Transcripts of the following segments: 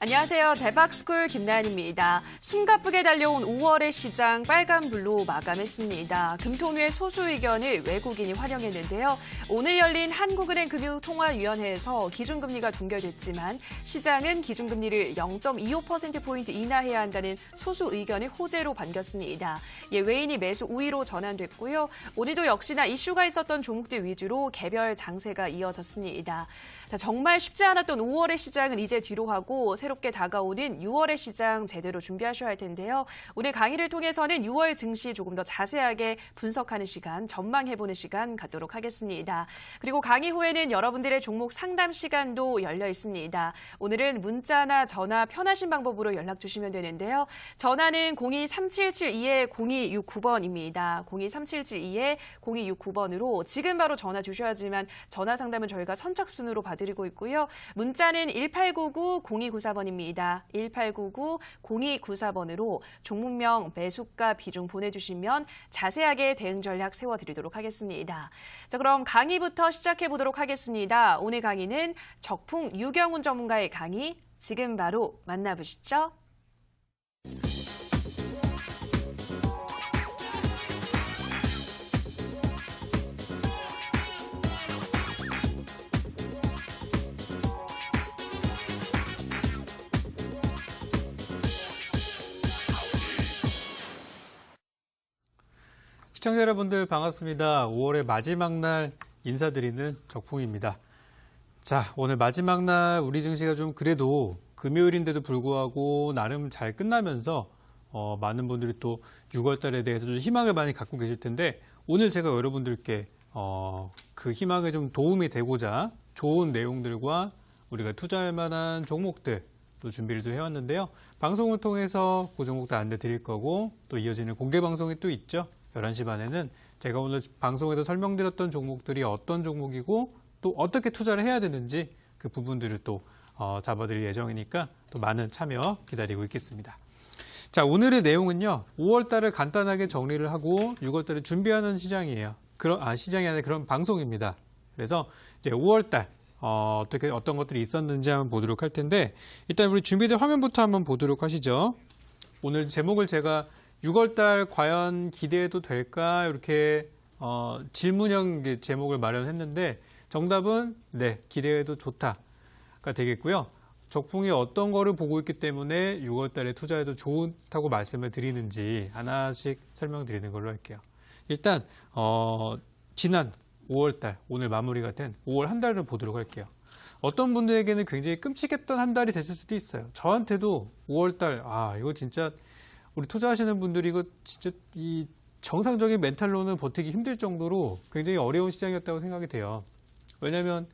안녕하세요. 대박스쿨 김나연입니다. 숨가쁘게 달려온 5월의 시장 빨간불로 마감했습니다. 금토일 소수 의견을 외국인이 환영했는데요. 오늘 열린 한국은행 금융통화위원회에서 기준금리가 동결됐지만 시장은 기준금리를 0.25%포인트 인하해야 한다는 소수 의견을 호재로 반겼습니다. 외인이 매수 우위로 전환됐고요. 오늘도 역시나 이슈가 있었던 종목들 위주로 개별 장세가 이어졌습니다. 자, 정말 쉽지 않았던 5월의 시장은 이제 뒤로 하고 새롭게 다가오는 6월의 시장 제대로 준비하셔야 할 텐데요. 오늘 강의를 통해서는 6월 증시 조금 더 자세하게 분석하는 시간, 전망해보는 시간 갖도록 하겠습니다. 그리고 강의 후에는 여러분들의 종목 상담 시간도 열려 있습니다. 오늘은 문자나 전화 편하신 방법으로 연락 주시면 되는데요. 전화는 023772-0269번입니다. 023772-0269번으로 지금 바로 전화 주셔야지만 전화 상담은 저희가 선착순으로 봐드리고 있고요. 문자는 1899-0294번입니다. 1899-0294번으로 종목명, 매수가, 비중 보내주시면 자세하게 대응 전략 세워드리도록 하겠습니다. 자, 그럼 강의부터 시작해보도록 하겠습니다. 오늘 강의는 적풍 유경훈 전문가의 강의, 지금 바로 만나보시죠. 시청자 여러분들 반갑습니다. 5월의 마지막 날 인사드리는 적풍입니다. 자, 오늘 마지막 날 우리 증시가 좀 그래도 금요일인데도 불구하고 나름 잘 끝나면서 많은 분들이 또 6월 달에 대해서 좀 희망을 많이 갖고 계실 텐데 오늘 제가 여러분들께 그 희망에 좀 도움이 되고자 좋은 내용들과 우리가 투자할 만한 종목들 또 준비를 또 해왔는데요. 방송을 통해서 그 종목도 안내 드릴 거고 또 이어지는 공개 방송이 또 있죠. 11시 반에는 제가 오늘 방송에서 설명드렸던 종목들이 어떤 종목이고 또 어떻게 투자를 해야 되는지 그 부분들을 또 잡아드릴 예정이니까 또 많은 참여 기다리고 있겠습니다. 자, 오늘의 내용은요. 5월 달을 간단하게 정리를 하고 6월 달을 준비하는 시장이에요. 시장이 아니라 그런 방송입니다. 그래서 이제 5월 달 어떤 것들이 있었는지 한번 보도록 할 텐데 일단 우리 준비된 화면부터 한번 보도록 하시죠. 오늘 제목을 제가 6월 달 과연 기대해도 될까? 이렇게 질문형 제목을 마련했는데 정답은 네, 기대해도 좋다가 되겠고요. 적풍이 어떤 거를 보고 있기 때문에 6월 달에 투자해도 좋다고 말씀을 드리는지 하나씩 설명드리는 걸로 할게요. 일단 지난 5월 달, 오늘 마무리가 된 5월 한 달을 보도록 할게요. 어떤 분들에게는 굉장히 끔찍했던 한 달이 됐을 수도 있어요. 저한테도 5월 달, 이거 진짜 우리 투자하시는 분들이 이거 진짜 이 정상적인 멘탈로는 버티기 힘들 정도로 굉장히 어려운 시장이었다고 생각이 돼요. 왜냐하면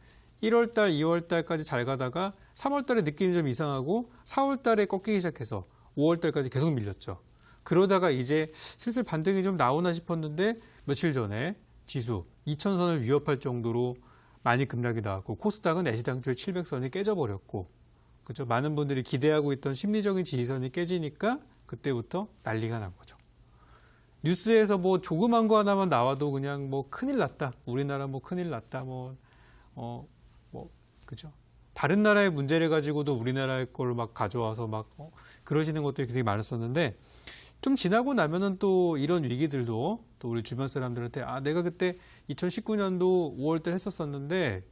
1월 달, 2월 달까지 잘 가다가 3월 달에 느낌이 좀 이상하고 4월 달에 꺾이기 시작해서 5월 달까지 계속 밀렸죠. 그러다가 이제 슬슬 반등이 좀 나오나 싶었는데 며칠 전에 지수 2000선을 위협할 정도로 많이 급락이 나왔고 코스닥은 애시당초에 700선이 깨져버렸고 그죠? 많은 분들이 기대하고 있던 심리적인 지지선이 깨지니까 그때부터 난리가 난 거죠. 뉴스에서 뭐 조그만 거 하나만 나와도 그냥 뭐 큰일 났다. 우리나라 뭐 큰일 났다. 그죠? 다른 나라의 문제를 가지고도 우리나라의 걸 막 가져와서 그러시는 것들이 굉장히 많았었는데 좀 지나고 나면은 또 이런 위기들도 또 우리 주변 사람들한테 내가 그때 2019년도 5월 달 했었었는데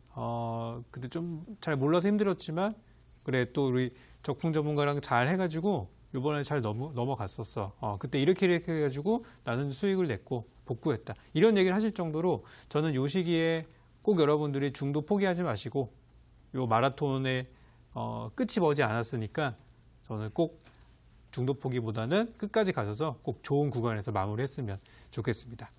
그때 좀 잘 몰라서 힘들었지만 그래 또 우리 적풍 전문가랑 잘 해가지고 이번에 잘 넘어갔었어. 그때 이렇게 해가지고 나는 수익을 냈고 복구했다. 이런 얘기를 하실 정도로 저는 이 시기에 꼭 여러분들이 중도 포기하지 마시고 이 마라톤의 끝이 머지 않았으니까 저는 꼭 중도 포기보다는 끝까지 가셔서 꼭 좋은 구간에서 마무리했으면 좋겠습니다.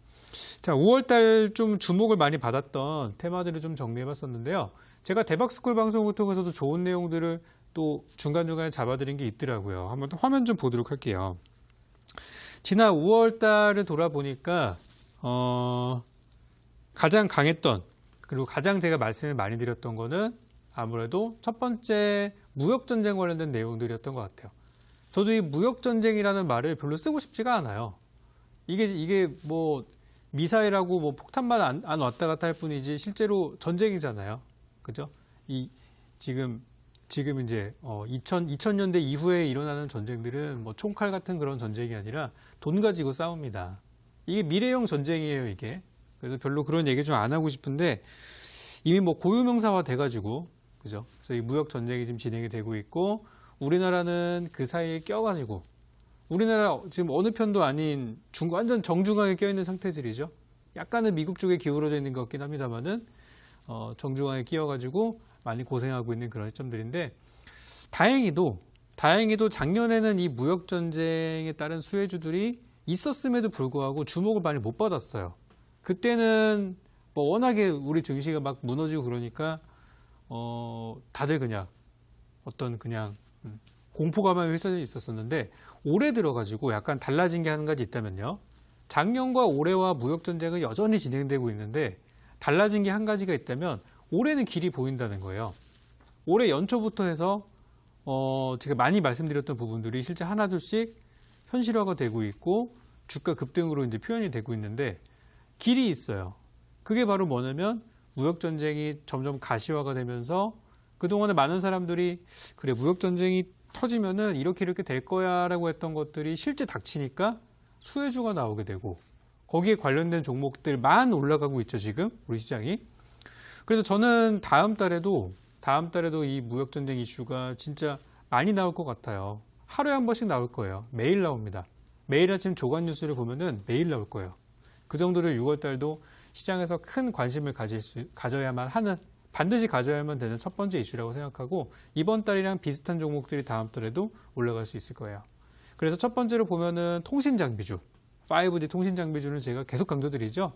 자, 5월 달 좀 주목을 많이 받았던 테마들을 좀 정리해봤었는데요. 제가 대박스쿨 방송을 통해서도 좋은 내용들을 또 중간중간에 잡아드린 게 있더라고요. 한번 화면 좀 보도록 할게요. 지난 5월 달을 돌아보니까 가장 강했던 그리고 가장 제가 말씀을 많이 드렸던 거는 아무래도 첫 번째 무역전쟁 관련된 내용들이었던 것 같아요. 저도 이 무역전쟁이라는 말을 별로 쓰고 싶지가 않아요. 이게 뭐 미사일하고 뭐 폭탄만 안 왔다 갔다 할 뿐이지 실제로 전쟁이잖아요. 그죠? 지금 지금 이제 2000년대 이후에 일어나는 전쟁들은 뭐 총칼 같은 그런 전쟁이 아니라 돈 가지고 싸웁니다. 이게 미래형 전쟁이에요, 이게. 그래서 별로 그런 얘기 좀 안 하고 싶은데 이미 뭐 고유명사화 돼가지고, 그죠? 그래서 이 무역 전쟁이 지금 진행이 되고 있고, 우리나라는 그 사이에 껴가지고, 우리나라 지금 어느 편도 아닌 완전 정중앙에 껴있는 상태들이죠. 약간은 미국 쪽에 기울어져 있는 것 같긴 합니다만은 정중앙에 끼어가지고 많이 고생하고 있는 그런 시점들인데, 다행히도 작년에는 이 무역 전쟁에 따른 수혜주들이 있었음에도 불구하고 주목을 많이 못 받았어요. 그때는 뭐 워낙에 우리 증시가 막 무너지고 그러니까 다들 그냥 어떤 그냥 공포감에 휩싸여 있었었는데, 올해 들어가지고 약간 달라진 게 한 가지 있다면요. 작년과 올해와 무역 전쟁은 여전히 진행되고 있는데 달라진 게 한 가지가 있다면 올해는 길이 보인다는 거예요. 올해 연초부터 해서 제가 많이 말씀드렸던 부분들이 실제 하나둘씩 현실화가 되고 있고 주가 급등으로 이제 표현이 되고 있는데 길이 있어요. 그게 바로 뭐냐면 무역 전쟁이 점점 가시화가 되면서 그동안에 많은 사람들이 그래 무역 전쟁이 터지면은 이렇게 될 거야라고 했던 것들이 실제 닥치니까 수혜주가 나오게 되고 거기에 관련된 종목들만 올라가고 있죠, 지금 우리 시장이. 그래서 저는 다음 달에도 이 무역 전쟁 이슈가 진짜 많이 나올 것 같아요. 하루에 한 번씩 나올 거예요. 매일 나옵니다. 매일 아침 조간 뉴스를 보면은 매일 나올 거예요. 그 정도로 6월 달도 시장에서 큰 관심을 가져야만 하는, 반드시 가져야만 되는 첫 번째 이슈라고 생각하고 이번 달이랑 비슷한 종목들이 다음 달에도 올라갈 수 있을 거예요. 그래서 첫 번째로 보면은 통신장비주, 5G 통신장비주는 제가 계속 강조드리죠.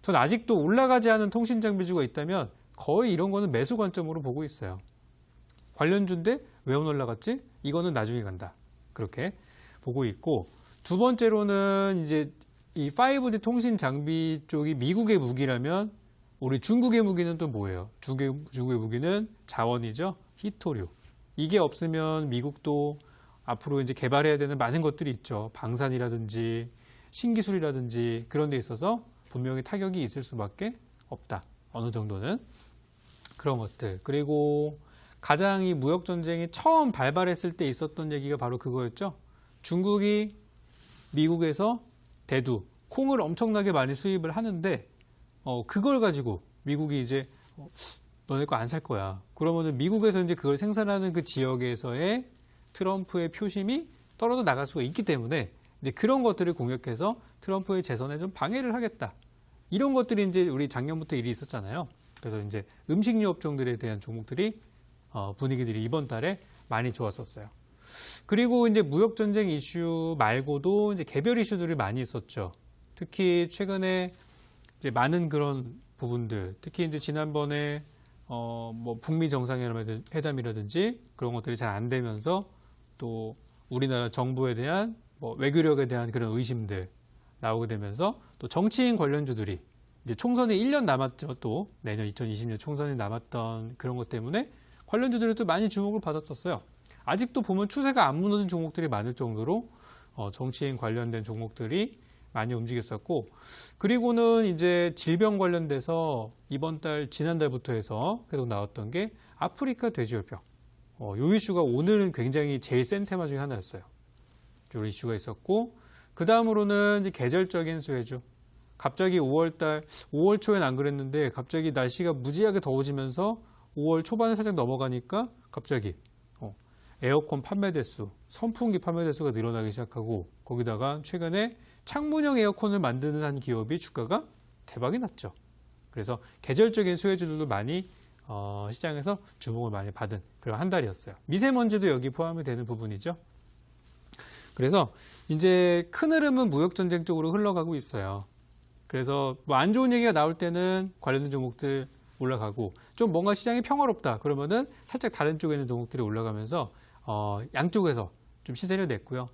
전 아직도 올라가지 않은 통신장비주가 있다면 거의 이런 거는 매수 관점으로 보고 있어요. 관련주인데 왜 안 올라갔지? 이거는 나중에 간다. 그렇게 보고 있고, 두 번째로는 이제 이 5G 통신 장비 쪽이 미국의 무기라면 우리 중국의 무기는 또 뭐예요? 중국의 무기는 자원이죠. 히토류. 이게 없으면 미국도 앞으로 이제 개발해야 되는 많은 것들이 있죠. 방산이라든지 신기술이라든지 그런 데 있어서 분명히 타격이 있을 수밖에 없다. 어느 정도는. 그런 것들. 그리고 가장 이 무역 전쟁이 처음 발발했을 때 있었던 얘기가 바로 그거였죠. 중국이 미국에서 대두, 콩을 엄청나게 많이 수입을 하는데 그걸 가지고 미국이 이제 너네 거 안 살 거야. 그러면은 미국에서 이제 그걸 생산하는 그 지역에서의 트럼프의 표심이 떨어져 나갈 수가 있기 때문에 이제 그런 것들을 공략해서 트럼프의 재선에 좀 방해를 하겠다. 이런 것들이 이제 우리 작년부터 일이 있었잖아요. 그래서 이제 음식료 업종들에 대한 종목들이 분위기들이 이번 달에 많이 좋았었어요. 그리고 이제 무역 전쟁 이슈 말고도 이제 개별 이슈들이 많이 있었죠. 특히 최근에 이제 많은 그런 부분들, 특히 이제 지난번에 뭐 북미 정상회담이라든지 그런 것들이 잘 안 되면서 또 우리나라 정부에 대한 뭐 외교력에 대한 그런 의심들 나오게 되면서 또 정치인 관련주들이 이제 총선이 1년 남았죠. 또 내년 2020년 총선이 남았던 그런 것 때문에 관련주들이 또 많이 주목을 받았었어요. 아직도 보면 추세가 안 무너진 종목들이 많을 정도로 정치인 관련된 종목들이 많이 움직였었고, 그리고는 이제 질병 관련돼서 이번 달, 지난달부터 해서 계속 나왔던 게 아프리카 돼지열병. 요 이슈가 오늘은 굉장히 제일 센 테마 중에 하나였어요. 요 이슈가 있었고, 그 다음으로는 이제 계절적인 수혜주. 갑자기 5월 초엔 안 그랬는데 갑자기 날씨가 무지하게 더워지면서 5월 초반에 살짝 넘어가니까 갑자기 에어컨 판매 대수, 선풍기 판매 대수가 늘어나기 시작하고 거기다가 최근에 창문형 에어컨을 만드는 한 기업이 주가가 대박이 났죠. 그래서 계절적인 수혜주들도 많이 시장에서 주목을 많이 받은 그런 한 달이었어요. 미세먼지도 여기 포함이 되는 부분이죠. 그래서 이제 큰 흐름은 무역전쟁 쪽으로 흘러가고 있어요. 그래서 뭐 안 좋은 얘기가 나올 때는 관련된 종목들 올라가고 좀 뭔가 시장이 평화롭다 그러면은 살짝 다른 쪽에 있는 종목들이 올라가면서 양쪽에서 좀 시세를 냈고요.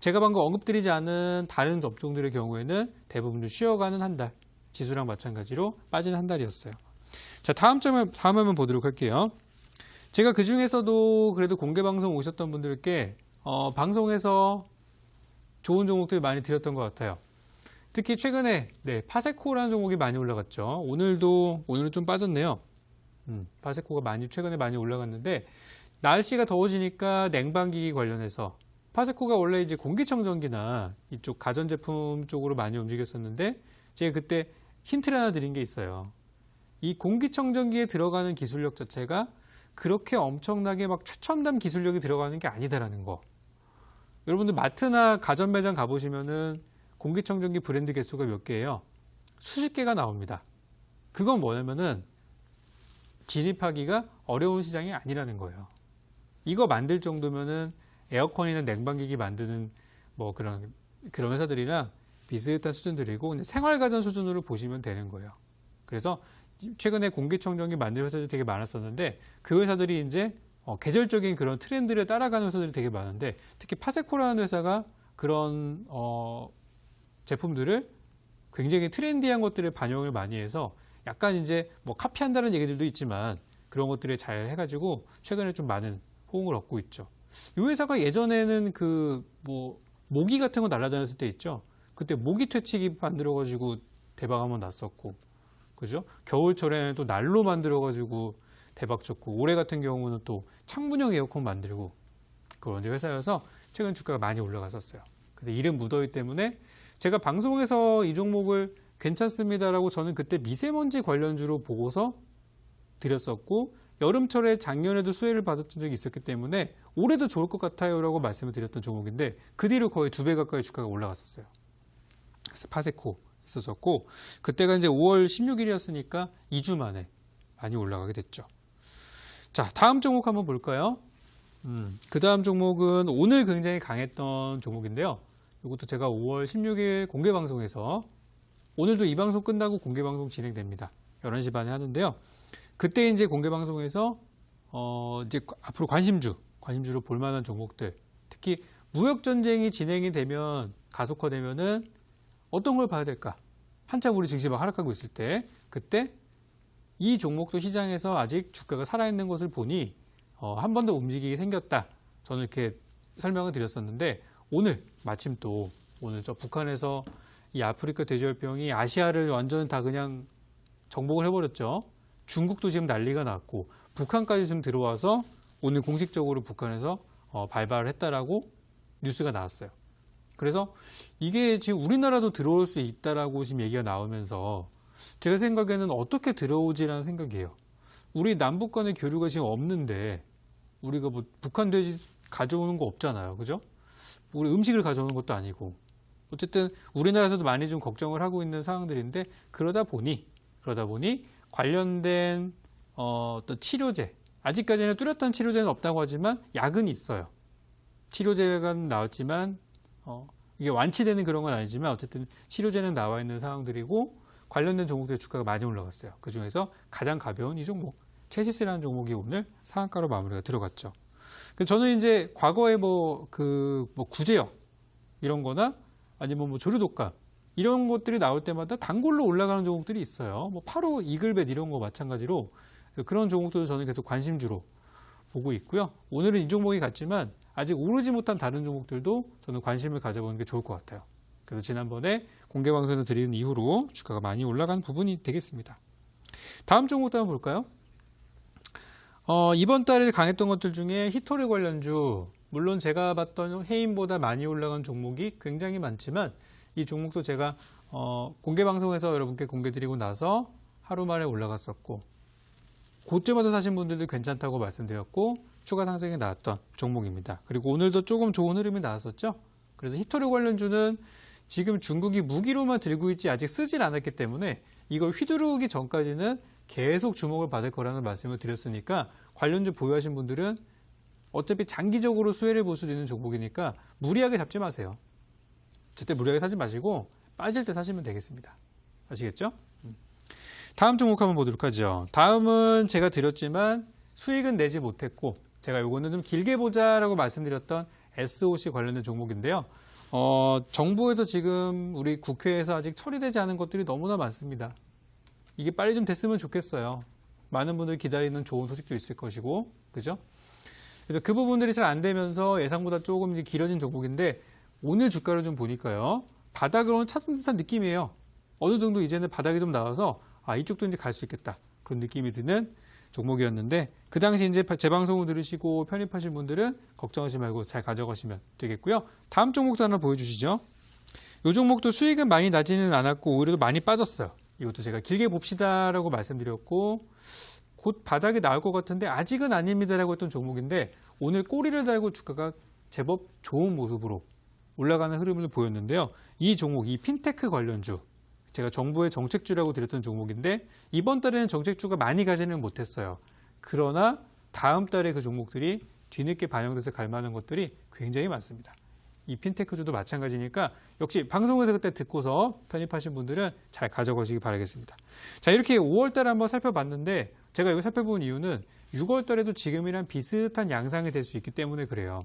제가 방금 언급드리지 않은 다른 업종들의 경우에는 대부분 쉬어가는 한 달, 지수랑 마찬가지로 빠지는 한 달이었어요. 자, 다음 화면 보도록 할게요. 제가 그 중에서도 그래도 공개 방송 오셨던 분들께 방송에서 좋은 종목들 많이 드렸던 것 같아요. 특히 최근에 파세코라는 종목이 많이 올라갔죠. 오늘은 좀 빠졌네요. 파세코가 최근에 많이 올라갔는데 날씨가 더워지니까 냉방기기 관련해서 파세코가 원래 이제 공기청정기나 이쪽 가전제품 쪽으로 많이 움직였었는데 제가 그때 힌트를 하나 드린 게 있어요. 이 공기청정기에 들어가는 기술력 자체가 그렇게 엄청나게 막 최첨단 기술력이 들어가는 게 아니다라는 거. 여러분들 마트나 가전 매장 가보시면은 공기청정기 브랜드 개수가 몇 개예요? 수십 개가 나옵니다. 그건 뭐냐면은 진입하기가 어려운 시장이 아니라는 거예요. 이거 만들 정도면은 에어컨이나 냉방기기 만드는 뭐 그런 회사들이랑 비슷한 수준들이고 근데 생활가전 수준으로 보시면 되는 거예요. 그래서 최근에 공기청정기 만드는 회사들이 되게 많았었는데 그 회사들이 이제 계절적인 그런 트렌드를 따라가는 회사들이 되게 많은데 특히 파세코라는 회사가 그런 제품들을 굉장히 트렌디한 것들을 반영을 많이 해서 약간 이제 뭐 카피한다는 얘기들도 있지만 그런 것들을 잘 해가지고 최근에 좀 많은 호응을 얻고 있죠. 이 회사가 예전에는 그 뭐 모기 같은 거 날아다녔을 때 있죠. 그때 모기 퇴치기 만들어가지고 대박 한번 났었고, 그죠? 겨울철에는 또 난로 만들어가지고 대박 쳤고, 올해 같은 경우는 또 창문형 에어컨 만들고 그런 회사여서 최근 주가가 많이 올라갔었어요. 근데 이름 무더위 때문에 제가 방송에서 이 종목을 괜찮습니다라고 저는 그때 미세먼지 관련주로 보고서 드렸었고 여름철에 작년에도 수혜를 받았던 적이 있었기 때문에 올해도 좋을 것 같아요 라고 말씀을 드렸던 종목인데 그 뒤로 거의 2배 가까이 주가가 올라갔었어요. 그래서 파세코 있었었고 그때가 이제 5월 16일이었으니까 2주 만에 많이 올라가게 됐죠. 자, 다음 종목 한번 볼까요? 그 다음 종목은 오늘 굉장히 강했던 종목인데요. 이것도 제가 5월 16일 공개방송에서 오늘도 이 방송 끝나고 공개방송 진행됩니다. 11시 반에 하는데요. 그때 이제 공개방송에서 이제 앞으로 관심주로 볼 만한 종목들, 특히 무역전쟁이 진행이 되면 가속화되면은 어떤 걸 봐야 될까? 한참 우리 증시가 하락하고 있을 때 그때 이 종목도 시장에서 아직 주가가 살아있는 것을 보니 한 번 더 움직이게 생겼다. 저는 이렇게 설명을 드렸었는데 오늘 마침 또 오늘 저 북한에서 이 아프리카 돼지열병이 아시아를 완전 다 그냥 정복을 해버렸죠. 중국도 지금 난리가 났고 북한까지 지금 들어와서 오늘 공식적으로 북한에서 발발을 했다라고 뉴스가 나왔어요. 그래서 이게 지금 우리나라도 들어올 수 있다라고 지금 얘기가 나오면서 제가 생각에는 어떻게 들어오지라는 생각이에요. 우리 남북 간의 교류가 지금 없는데 우리가 뭐 북한 돼지 가져오는 거 없잖아요. 그죠? 우리 음식을 가져오는 것도 아니고 어쨌든 우리나라에서도 많이 좀 걱정을 하고 있는 상황들인데 그러다 보니 관련된 어떤 치료제, 아직까지는 뚜렷한 치료제는 없다고 하지만 약은 있어요. 치료제가 나왔지만 이게 완치되는 그런 건 아니지만 어쨌든 치료제는 나와 있는 상황들이고 관련된 종목들의 주가가 많이 올라갔어요. 그중에서 가장 가벼운 이 종목, 체시스라는 종목이 오늘 상한가로 마무리가 들어갔죠. 그래서 저는 이제 과거에 뭐 구제역 이런 거나 아니면 뭐 조류독감 이런 것들이 나올 때마다 단골로 올라가는 종목들이 있어요. 뭐 8호 이글벳 이런 거 마찬가지로 그런 종목들은 저는 계속 관심주로 보고 있고요. 오늘은 이 종목이 같지만 아직 오르지 못한 다른 종목들도 저는 관심을 가져보는 게 좋을 것 같아요. 그래서 지난번에 공개방송에서 드리는 이후로 주가가 많이 올라간 부분이 되겠습니다. 다음 종목도 한번 볼까요? 이번 달에 강했던 것들 중에 히토리 관련주, 물론 제가 봤던 해임보다 많이 올라간 종목이 굉장히 많지만 이 종목도 제가 공개방송에서 여러분께 공개드리고 나서 하루 만에 올라갔었고 고점에서 사신 분들도 괜찮다고 말씀드렸고 추가 상승이 나왔던 종목입니다. 그리고 오늘도 조금 좋은 흐름이 나왔었죠. 그래서 히토리 관련주는 지금 중국이 무기로만 들고 있지 아직 쓰질 않았기 때문에 이걸 휘두르기 전까지는 계속 주목을 받을 거라는 말씀을 드렸으니까 관련주 보유하신 분들은 어차피 장기적으로 수혜를 볼 수도 있는 종목이니까 무리하게 잡지 마세요. 절대 무리하게 사지 마시고 빠질 때 사시면 되겠습니다. 아시겠죠? 다음 종목 한번 보도록 하죠. 다음은 제가 드렸지만 수익은 내지 못했고 제가 요거는 좀 길게 보자라고 말씀드렸던 SOC 관련된 종목인데요. 정부에서 지금 우리 국회에서 아직 처리되지 않은 것들이 너무나 많습니다. 이게 빨리 좀 됐으면 좋겠어요. 많은 분들이 기다리는 좋은 소식도 있을 것이고, 그죠? 그래서 그 부분들이 잘 안 되면서 예상보다 조금 길어진 종목인데 오늘 주가를 좀 보니까요. 바닥을 찾은 듯한 느낌이에요. 어느 정도 이제는 바닥이 좀 나와서 이쪽도 이제 갈 수 있겠다. 그런 느낌이 드는 종목이었는데 그 당시 이제 제 방송을 들으시고 편입하신 분들은 걱정하지 말고 잘 가져가시면 되겠고요. 다음 종목도 하나 보여주시죠. 이 종목도 수익은 많이 나지는 않았고 오히려 많이 빠졌어요. 이것도 제가 길게 봅시다라고 말씀드렸고 곧 바닥이 나올 것 같은데 아직은 아닙니다라고 했던 종목인데 오늘 꼬리를 달고 주가가 제법 좋은 모습으로 올라가는 흐름을 보였는데요. 이 종목, 이 핀테크 관련주, 제가 정부의 정책주라고 드렸던 종목인데 이번 달에는 정책주가 많이 가지는 못했어요. 그러나 다음 달에 그 종목들이 뒤늦게 반영돼서 갈 만한 것들이 굉장히 많습니다. 이 핀테크주도 마찬가지니까 역시 방송에서 그때 듣고서 편입하신 분들은 잘 가져가시기 바라겠습니다. 자, 이렇게 5월 달에 한번 살펴봤는데 제가 이거 살펴본 이유는 6월 달에도 지금이랑 비슷한 양상이 될 수 있기 때문에 그래요.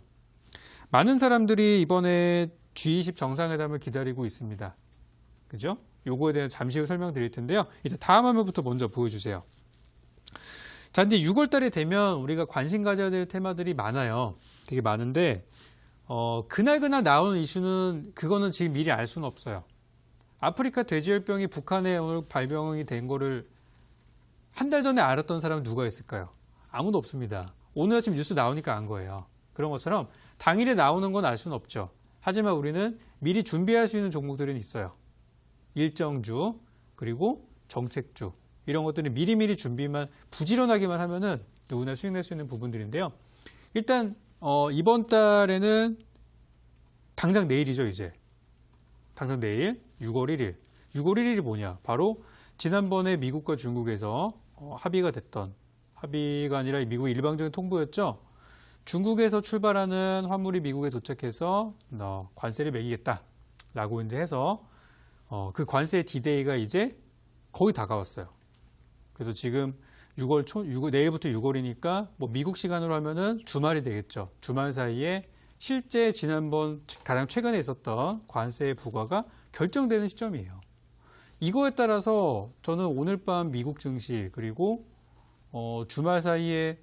많은 사람들이 이번에 G20 정상회담을 기다리고 있습니다. 그죠? 요거에 대해 잠시 후 설명드릴 텐데요. 일단 다음 화면부터 먼저 보여주세요. 자, 근데 6월 달이 되면 우리가 관심 가져야 될 테마들이 많아요. 되게 많은데 그날 나오는 이슈는 그거는 지금 미리 알 수는 없어요. 아프리카 돼지열병이 북한에 오늘 발병이 된 거를 한 달 전에 알았던 사람은 누가 있을까요? 아무도 없습니다. 오늘 아침 뉴스 나오니까 안 거예요. 그런 것처럼 당일에 나오는 건 알 수는 없죠. 하지만 우리는 미리 준비할 수 있는 종목들은 있어요. 일정주 그리고 정책주 이런 것들은 미리미리 준비만 부지런하기만 하면은 누구나 수익 낼 수 있는 부분들인데요. 일단 이번 달에는 당장 내일이죠, 이제. 당장 내일 6월 1일. 6월 1일이 뭐냐? 바로 지난번에 미국과 중국에서 합의가 됐던 합의가 아니라 미국의 일방적인 통보였죠. 중국에서 출발하는 화물이 미국에 도착해서 관세를 매기겠다라고 이제 해서 그 관세 디데이가 이제 거의 다가왔어요. 그래서 지금 내일부터 6월이니까 뭐 미국 시간으로 하면은 주말이 되겠죠. 주말 사이에 실제 지난번 가장 최근에 있었던 관세 부과가 결정되는 시점이에요. 이거에 따라서 저는 오늘 밤 미국 증시 그리고 주말 사이에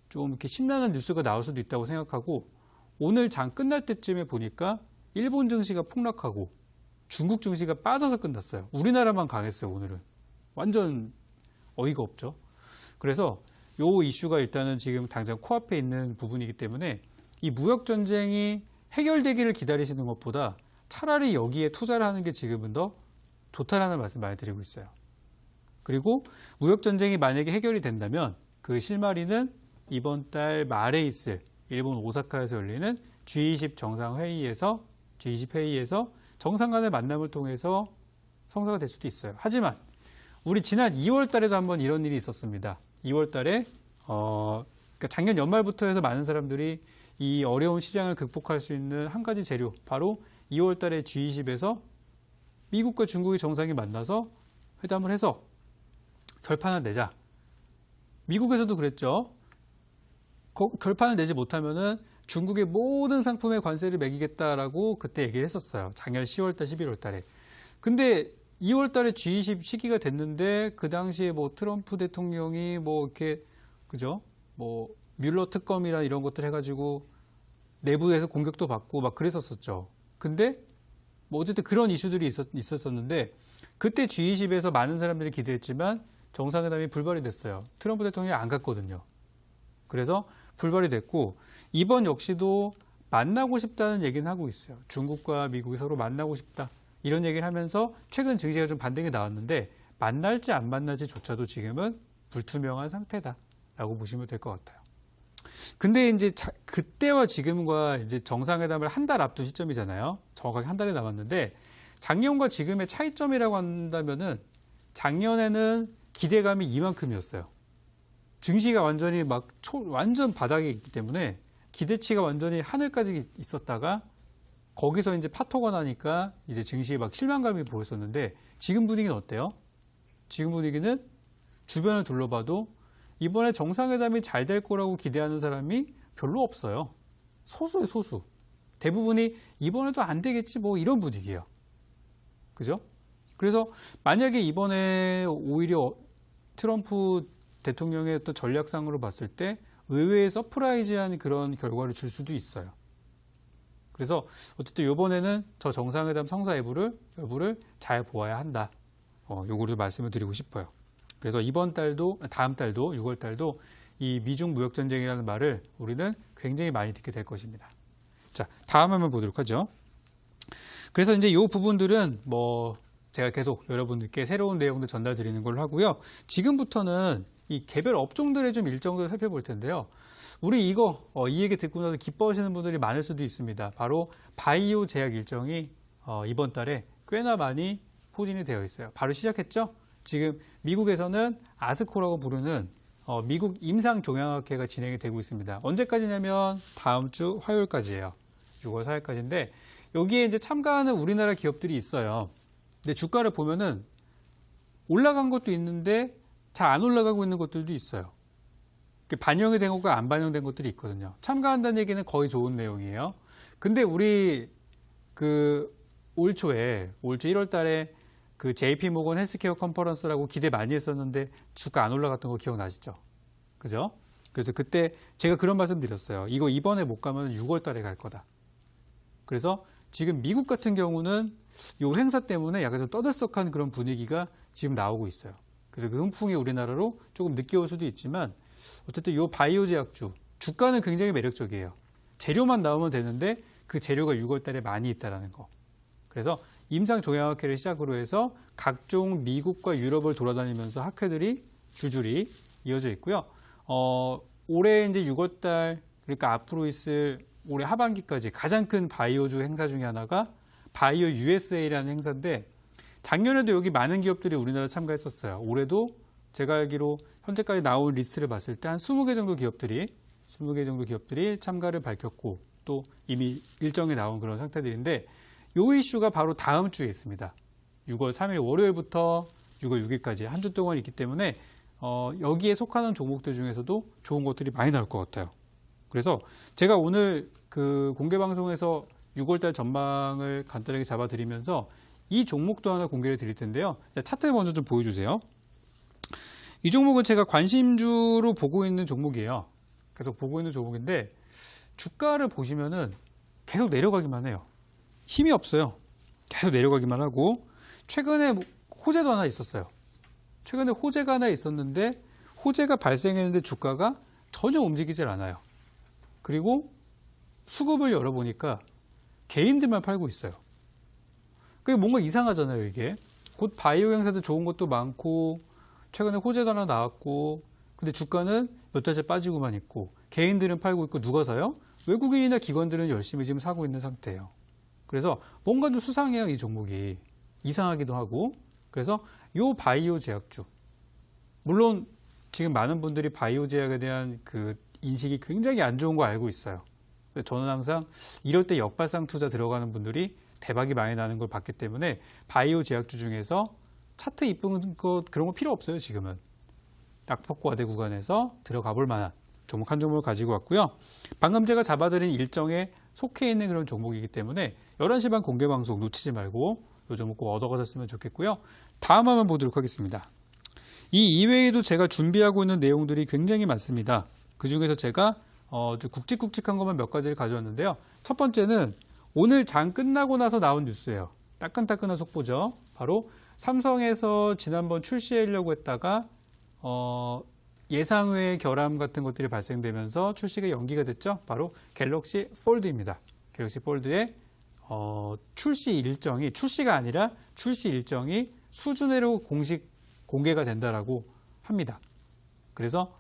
좀 이렇게 심란한 뉴스가 나올 수도 있다고 생각하고 오늘 장 끝날 때쯤에 보니까 일본 증시가 폭락하고 중국 증시가 빠져서 끝났어요. 우리나라만 강했어요, 오늘은. 완전 어이가 없죠. 그래서 요 이슈가 일단은 지금 당장 코앞에 있는 부분이기 때문에 이 무역 전쟁이 해결되기를 기다리시는 것보다 차라리 여기에 투자를 하는 게 지금은 더 좋다라는 말씀 많이 드리고 있어요. 그리고 무역 전쟁이 만약에 해결이 된다면 그 실마리는 이번 달 말에 있을 일본 오사카에서 열리는 G20 정상회의에서 G20 회의에서 정상 간의 만남을 통해서 성사가 될 수도 있어요. 하지만 우리 지난 2월 달에도 한번 이런 일이 있었습니다. 2월 달에 그러니까 작년 연말부터 해서 많은 사람들이 이 어려운 시장을 극복할 수 있는 한 가지 재료, 바로 2월 달에 G20에서 미국과 중국의 정상이 만나서 회담을 해서 결판을 내자. 미국에서도 그랬죠. 결판을 내지 못하면은 중국의 모든 상품에 관세를 매기겠다라고 그때 얘기를 했었어요. 작년 10월 달, 11월 달에. 근데 2월 달에 G20 시기가 됐는데 그 당시에 뭐 트럼프 대통령이 뭐 이렇게 그죠? 뭐 뮬러 특검이나 이런 것들 해가지고 내부에서 공격도 받고 막 그랬었었죠. 근데 뭐 어쨌든 그런 이슈들이 있었었는데 그때 G20에서 많은 사람들이 기대했지만 정상회담이 불발이 됐어요. 트럼프 대통령이 안 갔거든요. 그래서 불발이 됐고 이번 역시도 만나고 싶다는 얘기는 하고 있어요. 중국과 미국이 서로 만나고 싶다. 이런 얘기를 하면서 최근 증시가 좀 반등이 나왔는데 만날지 안 만날지조차도 지금은 불투명한 상태다라고 보시면 될 것 같아요. 근데 이제 그때와 지금과 이제 정상회담을 한 달 앞둔 시점이잖아요. 정확하게 한 달이 남았는데 작년과 지금의 차이점이라고 한다면은 작년에는 기대감이 이만큼이었어요. 증시가 완전히 완전 바닥에 있기 때문에 기대치가 완전히 하늘까지 있었다가 거기서 이제 파토가 나니까 이제 증시에 막 실망감이 보였었는데 지금 분위기는 어때요? 지금 분위기는 주변을 둘러봐도 이번에 정상회담이 잘 될 거라고 기대하는 사람이 별로 없어요. 소수예요, 소수. 대부분이 이번에도 안 되겠지 뭐 이런 분위기예요. 그죠? 그래서 만약에 이번에 오히려 트럼프 대통령의 어떤 전략상으로 봤을 때 의외의 서프라이즈한 그런 결과를 줄 수도 있어요. 그래서 어쨌든 이번에는 저 정상회담 성사 여부를 잘 보아야 한다. 요거를 말씀을 드리고 싶어요. 그래서 이번 달도, 다음 달도, 6월 달도 이 미중 무역 전쟁이라는 말을 우리는 굉장히 많이 듣게 될 것입니다. 자, 다음 한번 보도록 하죠. 그래서 이제 이 부분들은 뭐 제가 계속 여러분들께 새로운 내용들 전달 드리는 걸로 하고요. 지금부터는 이 개별 업종들의 좀 일정들을 살펴볼 텐데요. 우리 이 얘기 듣고 나서 기뻐하시는 분들이 많을 수도 있습니다. 바로 바이오 제약 일정이 이번 달에 꽤나 많이 포진이 되어 있어요. 바로 시작했죠? 지금 미국에서는 아스코라고 부르는 미국 임상종양학회가 진행이 되고 있습니다. 언제까지냐면 다음 주 화요일까지예요. 6월 4일까지인데 여기에 이제 참가하는 우리나라 기업들이 있어요. 근데 주가를 보면은 올라간 것도 있는데 잘 안 올라가고 있는 것들도 있어요. 반영이 된 것과 안 반영된 것들이 있거든요. 참가한다는 얘기는 거의 좋은 내용이에요. 근데 우리 올 초에 1월 달에 그 JP 모건 헬스케어 컨퍼런스라고 기대 많이 했었는데 주가 안 올라갔던 거 기억나시죠? 그죠? 그래서 그때 제가 그런 말씀 드렸어요. 이거 이번에 못 가면 6월 달에 갈 거다. 그래서 지금 미국 같은 경우는 이 행사 때문에 약간 좀 떠들썩한 그런 분위기가 지금 나오고 있어요. 그래서 그 훈풍이 우리나라로 조금 늦게 올 수도 있지만 어쨌든 이 바이오 제약주 주가는 굉장히 매력적이에요. 재료만 나오면 되는데 그 재료가 6월 달에 많이 있다라는 거. 그래서 임상종양학회를 시작으로 해서 각종 미국과 유럽을 돌아다니면서 학회들이 줄줄이 이어져 있고요. 올해 이제 6월 달 그러니까 앞으로 있을 올해 하반기까지 가장 큰 바이오주 행사 중에 하나가 바이오 USA라는 행사인데 작년에도 여기 많은 기업들이 우리나라 참가했었어요. 올해도 제가 알기로 현재까지 나온 리스트를 봤을 때 한 20개 정도 기업들이 참가를 밝혔고 또 이미 일정에 나온 그런 상태들인데 이 이슈가 바로 다음 주에 있습니다. 6월 3일 월요일부터 6월 6일까지 한 주 동안 있기 때문에 여기에 속하는 종목들 중에서도 좋은 것들이 많이 나올 것 같아요. 그래서 제가 오늘 그 공개 방송에서 6월달 전망을 간단하게 잡아드리면서 이 종목도 하나 공개를 드릴 텐데요. 차트 먼저 좀 보여주세요. 이 종목은 제가 관심주로 보고 있는 종목이에요. 계속 보고 있는 종목인데 주가를 보시면은 계속 내려가기만 해요. 힘이 없어요. 계속 내려가기만 하고 최근에 호재도 하나 있었어요. 최근에 호재가 하나 있었는데 호재가 발생했는데 주가가 전혀 움직이질 않아요. 그리고 수급을 열어보니까 개인들만 팔고 있어요. 그게 뭔가 이상하잖아요, 이게. 곧 바이오 행사도 좋은 것도 많고 최근에 호재도 하나 나왔고 근데 주가는 몇 달째 빠지고만 있고 개인들은 팔고 있고 누가 사요? 외국인이나 기관들은 열심히 지금 사고 있는 상태예요. 그래서 뭔가 좀 수상해요, 이 종목이. 이상하기도 하고. 그래서 요 바이오 제약주. 물론 지금 많은 분들이 바이오 제약에 대한 그 인식이 굉장히 안 좋은 거 알고 있어요. 저는 항상 이럴 때 역발상 투자 들어가는 분들이 대박이 많이 나는 걸 봤기 때문에 바이오 제약주 중에서 차트 이쁜 거 그런 거 필요 없어요, 지금은. 낙폭과대 구간에서 들어가 볼 만한 종목 한 종목을 가지고 왔고요. 방금 제가 잡아드린 일정에 속해 있는 그런 종목이기 때문에 11시 반 공개 방송 놓치지 말고 이 종목 꼭 얻어가셨으면 좋겠고요. 다음 한번 보도록 하겠습니다. 이 이외에도 제가 준비하고 있는 내용들이 굉장히 많습니다. 그 중에서 제가 좀 굵직굵직한 것만 몇 가지를 가져왔는데요. 첫 번째는 오늘 장 끝나고 나서 나온 뉴스예요. 따끈따끈한 속보죠. 바로 삼성에서 지난번 출시하려고 했다가 예상외의 결함 같은 것들이 발생되면서 출시가 연기가 됐죠. 바로 갤럭시 폴드입니다. 갤럭시 폴드의 출시가 아니라 출시 일정이 수주내로 공식 공개가 된다라고 합니다. 그래서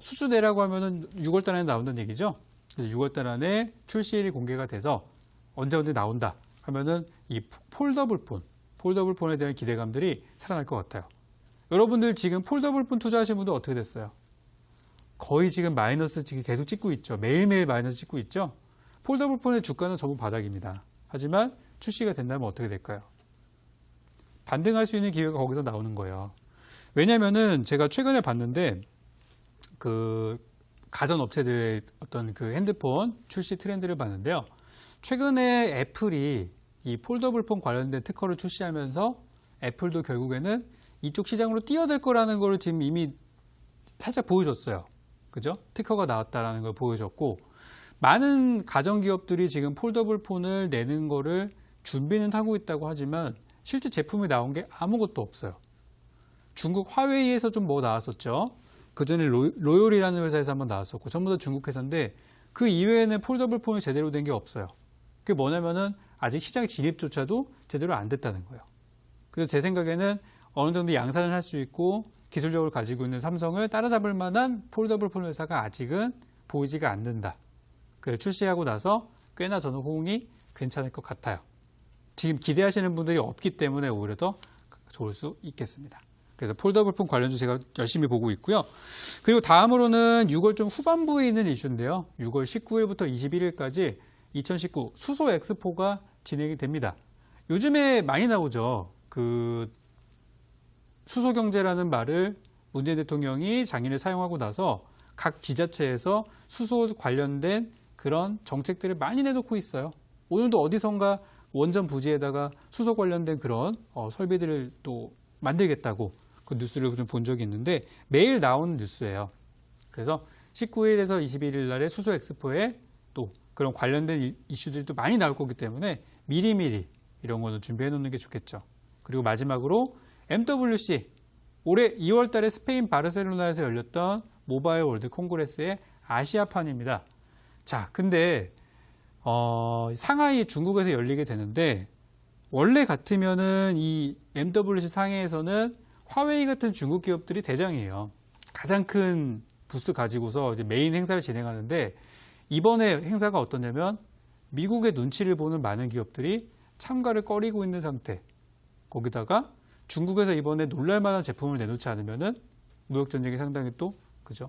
수주내라고 하면은 6월 달 안에 나온다는 얘기죠. 그래서 6월 달 안에 출시일이 공개가 돼서 언제 나온다 하면은 이 폴더블폰에 대한 기대감들이 살아날 것 같아요. 여러분들 지금 폴더블폰 투자하신 분들 어떻게 됐어요? 거의 지금 마이너스 지금 계속 찍고 있죠. 매일매일 마이너스 찍고 있죠. 폴더블폰의 주가는 전부 바닥입니다. 하지만 출시가 된다면 어떻게 될까요? 반등할 수 있는 기회가 거기서 나오는 거예요. 왜냐면은 제가 최근에 봤는데 그 가전업체들의 어떤 그 핸드폰 출시 트렌드를 봤는데요. 최근에 애플이 이 폴더블폰 관련된 특허를 출시하면서 애플도 결국에는 이쪽 시장으로 뛰어들 거라는 걸 지금 이미 살짝 보여줬어요. 그죠? 특허가 나왔다라는 걸 보여줬고 많은 가전기업들이 지금 폴더블폰을 내는 거를 준비는 하고 있다고 하지만 실제 제품이 나온 게 아무것도 없어요. 중국 화웨이에서 좀 뭐 나왔었죠. 그전에 로열이라는 회사에서 한번 나왔었고 전부 다 중국 회사인데 그 이외에는 폴더블 폰이 제대로 된 게 없어요. 그게 뭐냐면은 아직 시장 진입조차도 제대로 안 됐다는 거예요. 그래서 제 생각에는 어느 정도 양산을 할 수 있고 기술력을 가지고 있는 삼성을 따라잡을 만한 폴더블 폰 회사가 아직은 보이지가 않는다. 그래서 출시하고 나서 꽤나 저는 호응이 괜찮을 것 같아요. 지금 기대하시는 분들이 없기 때문에 오히려 더 좋을 수 있겠습니다. 그래서 폴더블 폰 관련주 제가 열심히 보고 있고요. 그리고 다음으로는 6월 좀 후반부에 있는 이슈인데요. 6월 19일부터 21일까지 2019 수소 엑스포가 진행이 됩니다. 요즘에 많이 나오죠. 그 수소 경제라는 말을 문재인 대통령이 작년에 사용하고 나서 각 지자체에서 수소 관련된 그런 정책들을 많이 내놓고 있어요. 오늘도 어디선가 원전 부지에다가 수소 관련된 그런 설비들을 또 만들겠다고 그 뉴스를 좀 본 적이 있는데 매일 나오는 뉴스예요. 그래서 19일에서 21일 날에 수소 엑스포에 또 그런 관련된 이슈들이 또 많이 나올 거기 때문에 미리미리 이런 거는 준비해 놓는 게 좋겠죠. 그리고 마지막으로 MWC 올해 2월 달에 스페인 바르셀로나에서 열렸던 모바일 월드 콩그레스의 아시아판입니다. 자, 근데 상하이 중국에서 열리게 되는데 원래 같으면은 이 MWC 상해에서는 화웨이 같은 중국 기업들이 대장이에요. 가장 큰 부스 가지고서 이제 메인 행사를 진행하는데 이번에 행사가 어떠냐면 미국의 눈치를 보는 많은 기업들이 참가를 꺼리고 있는 상태. 거기다가 중국에서 이번에 놀랄만한 제품을 내놓지 않으면은 무역 전쟁이 상당히 또 그죠?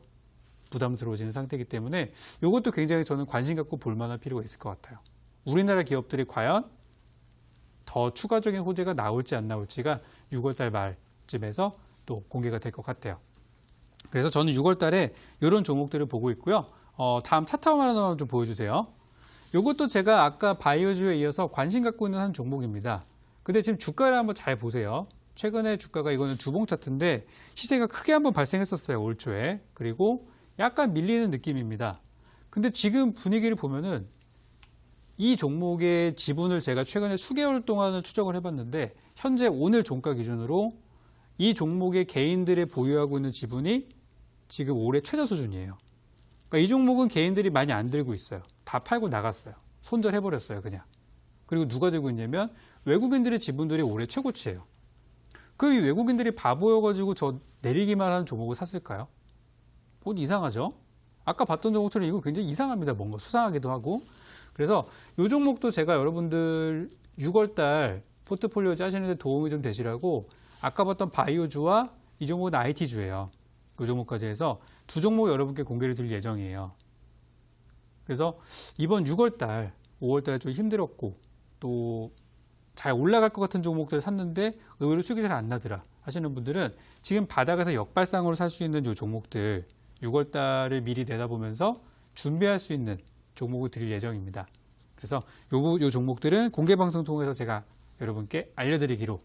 부담스러워지는 상태이기 때문에 이것도 굉장히 저는 관심 갖고 볼 만한 필요가 있을 것 같아요. 우리나라 기업들이 과연 더 추가적인 호재가 나올지 안 나올지가 6월 달 말쯤에서 또 공개가 될 것 같아요. 그래서 저는 6월 달에 이런 종목들을 보고 있고요. 다음 차트화면 하나만 좀 보여주세요. 이것도 제가 아까 바이오주에 이어서 관심 갖고 있는 한 종목입니다. 근데 지금 주가를 한번 잘 보세요. 최근에 주가가 이거는 주봉 차트인데 시세가 크게 한번 발생했었어요. 올 초에. 그리고 약간 밀리는 느낌입니다. 근데 지금 분위기를 보면은 이 종목의 지분을 제가 최근에 수개월 동안을 추적을 해봤는데 현재 오늘 종가 기준으로 이 종목의 개인들의 보유하고 있는 지분이 지금 올해 최저 수준이에요. 그러니까 이 종목은 개인들이 많이 안 들고 있어요. 다 팔고 나갔어요. 손절해버렸어요, 그냥. 그리고 누가 들고 있냐면 외국인들의 지분들이 올해 최고치예요. 그 외국인들이 바보여가지고 저 내리기만 하는 종목을 샀을까요? 뭐 이상하죠? 아까 봤던 종목처럼 이거 굉장히 이상합니다. 뭔가 수상하기도 하고. 그래서 이 종목도 제가 여러분들 6월달 포트폴리오 짜시는 데 도움이 좀 되시라고 아까 봤던 바이오주와 이 종목은 IT주예요. 그 종목까지 해서 두 종목 여러분께 공개를 드릴 예정이에요. 그래서 이번 6월달, 5월달에 좀 힘들었고 또 잘 올라갈 것 같은 종목들을 샀는데 의외로 수익이 잘 안 나더라 하시는 분들은 지금 바닥에서 역발상으로 살 수 있는 이 종목들 6월달을 미리 내다보면서 준비할 수 있는 종목을 드릴 예정입니다. 그래서 요 종목들은 공개 방송 통해서 제가 여러분께 알려드리기로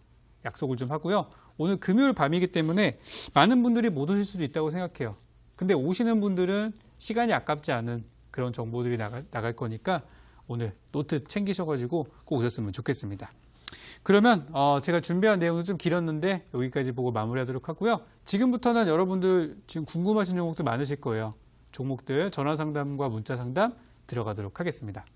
약속을 좀 하고요. 오늘 금요일 밤이기 때문에 많은 분들이 못 오실 수도 있다고 생각해요. 근데 오시는 분들은 시간이 아깝지 않은 그런 정보들이 나갈 거니까 오늘 노트 챙기셔가지고 꼭 오셨으면 좋겠습니다. 그러면 제가 준비한 내용은 좀 길었는데 여기까지 보고 마무리하도록 하고요. 지금부터는 여러분들 지금 궁금하신 종목들 많으실 거예요. 종목들 전화 상담과 문자 상담 들어가도록 하겠습니다.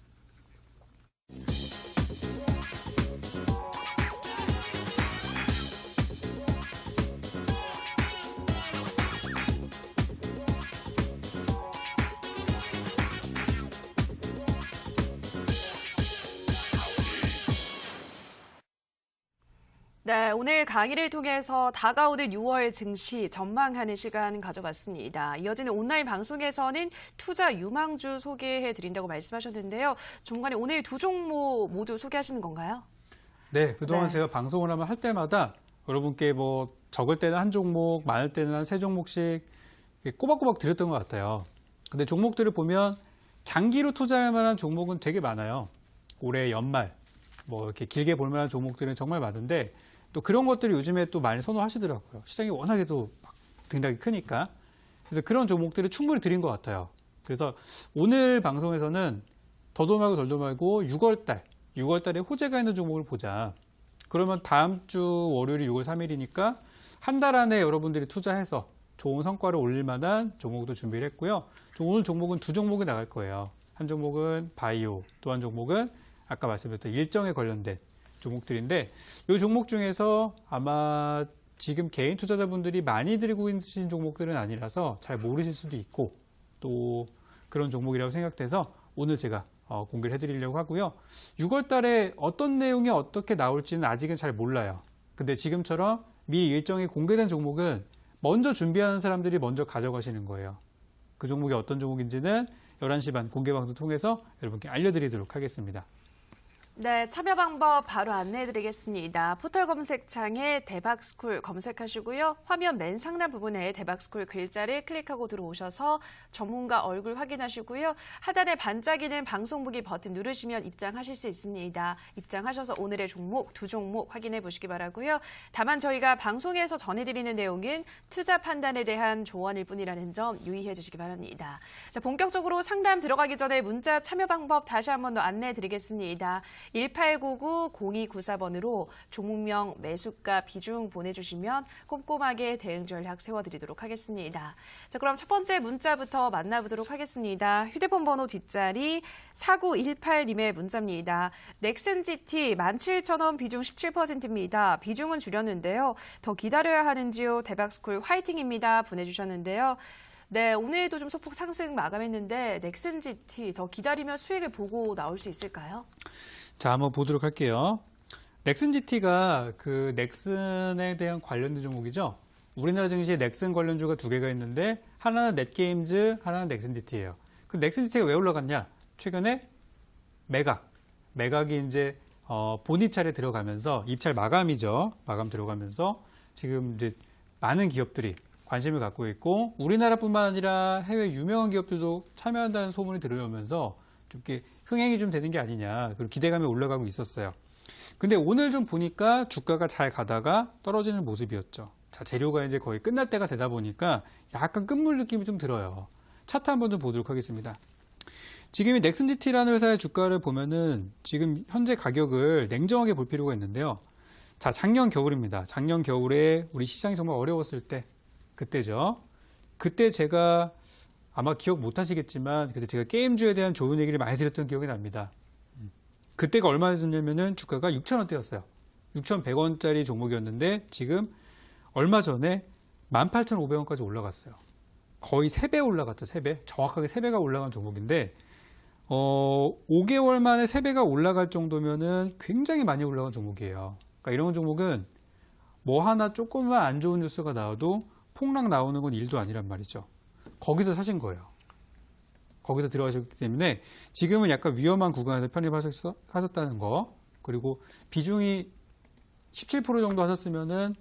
네, 오늘 강의를 통해서 다가오는 6월 증시 전망하는 시간 가져봤습니다. 이어지는 온라인 방송에서는 투자 유망주 소개해드린다고 말씀하셨는데요. 종관에 오늘 두 종목 모두 소개하시는 건가요? 네, 그동안 네. 제가 방송을 하면 할 때마다 여러분께 뭐 적을 때는 한 종목, 많을 때는 한 세 종목씩 꼬박꼬박 드렸던 것 같아요. 근데 종목들을 보면 장기로 투자할 만한 종목은 되게 많아요. 올해 연말, 뭐 이렇게 길게 볼 만한 종목들은 정말 많은데 또 그런 것들이 요즘에 또 많이 선호하시더라고요. 시장이 워낙에도 등락이 크니까. 그래서 그런 종목들을 충분히 드린 것 같아요. 그래서 오늘 방송에서는 더도 말고 덜도 말고 6월 달에 호재가 있는 종목을 보자. 그러면 다음 주 월요일이 6월 3일이니까 한 달 안에 여러분들이 투자해서 좋은 성과를 올릴 만한 종목도 준비를 했고요. 오늘 종목은 두 종목이 나갈 거예요. 한 종목은 바이오, 또 한 종목은 아까 말씀드렸던 일정에 관련된 종목들인데 이 종목 중에서 아마 지금 개인 투자자분들이 많이 들고 있으신 종목들은 아니라서 잘 모르실 수도 있고 또 그런 종목이라고 생각돼서 오늘 제가 공개를 해드리려고 하고요. 6월 달에 어떤 내용이 어떻게 나올지는 아직은 잘 몰라요. 근데 지금처럼 미리 일정이 공개된 종목은 먼저 준비하는 사람들이 먼저 가져가시는 거예요. 그 종목이 어떤 종목인지는 11시 반 공개방송 통해서 여러분께 알려드리도록 하겠습니다. 네, 참여 방법 바로 안내해드리겠습니다. 포털 검색창에 대박스쿨 검색하시고요. 화면 맨 상단 부분에 대박스쿨 글자를 클릭하고 들어오셔서 전문가 얼굴 확인하시고요. 하단에 반짝이는 방송보기 버튼 누르시면 입장하실 수 있습니다. 입장하셔서 오늘의 종목, 두 종목 확인해 보시기 바라고요. 다만 저희가 방송에서 전해드리는 내용은 투자 판단에 대한 조언일 뿐이라는 점 유의해 주시기 바랍니다. 자, 본격적으로 상담 들어가기 전에 문자 참여 방법 다시 한 번 더 안내해드리겠습니다. 1899-0294번으로 종목명, 매수가, 비중 보내주시면 꼼꼼하게 대응 전략 세워드리도록 하겠습니다. 자, 그럼 첫 번째 문자부터 만나보도록 하겠습니다. 휴대폰 번호 뒷자리 4918님의 문자입니다. 넥슨 GT 17,000원 비중 17%입니다. 비중은 줄였는데요. 더 기다려야 하는지요? 대박스쿨 화이팅입니다. 보내주셨는데요. 네, 오늘도 좀 소폭 상승 마감했는데 넥슨 GT 더 기다리면 수익을 보고 나올 수 있을까요? 자, 한번 보도록 할게요. 넥슨 GT가 그 넥슨에 대한 관련된 종목이죠. 우리나라 증시에 넥슨 관련주가 두 개가 있는데 하나는 넷게임즈, 하나는 넥슨 GT예요. 그 넥슨 GT가 왜 올라갔냐? 최근에 매각이 이제 본입 차례 들어가면서 입찰 마감이죠. 마감 들어가면서 지금 이제 많은 기업들이 관심을 갖고 있고 우리나라뿐만 아니라 해외 유명한 기업들도 참여한다는 소문이 들어오면서 좀 이렇게 흥행이 좀 되는 게 아니냐 그런 기대감이 올라가고 있었어요. 근데 오늘 좀 보니까 주가가 잘 가다가 떨어지는 모습이었죠. 자, 재료가 이제 거의 끝날 때가 되다 보니까 약간 끝물 느낌이 좀 들어요. 차트 한번 좀 보도록 하겠습니다. 지금 이 넥슨 GT라는 회사의 주가를 보면은 지금 현재 가격을 냉정하게 볼 필요가 있는데요. 자, 작년 겨울입니다. 작년 겨울에 우리 시장이 정말 어려웠을 때 그때죠. 그때 제가 아마 기억 못 하시겠지만 그때 제가 게임주에 대한 좋은 얘기를 많이 드렸던 기억이 납니다. 그때가 얼마였냐면은 주가가 6,000원대였어요. 6,100원짜리 종목이었는데 지금 얼마 전에 18,500원까지 올라갔어요. 거의 3배 올라갔죠. 3배. 정확하게 3배가 올라간 종목인데 5개월 만에 3배가 올라갈 정도면은 굉장히 많이 올라간 종목이에요. 그러니까 이런 종목은 뭐 하나 조금만 안 좋은 뉴스가 나와도 폭락 나오는 건 일도 아니란 말이죠. 거기서 사신 거예요. 거기서 들어가셨기 때문에 지금은 약간 위험한 구간에서 편입하셨다는 거. 그리고 비중이 17% 정도 하셨으면은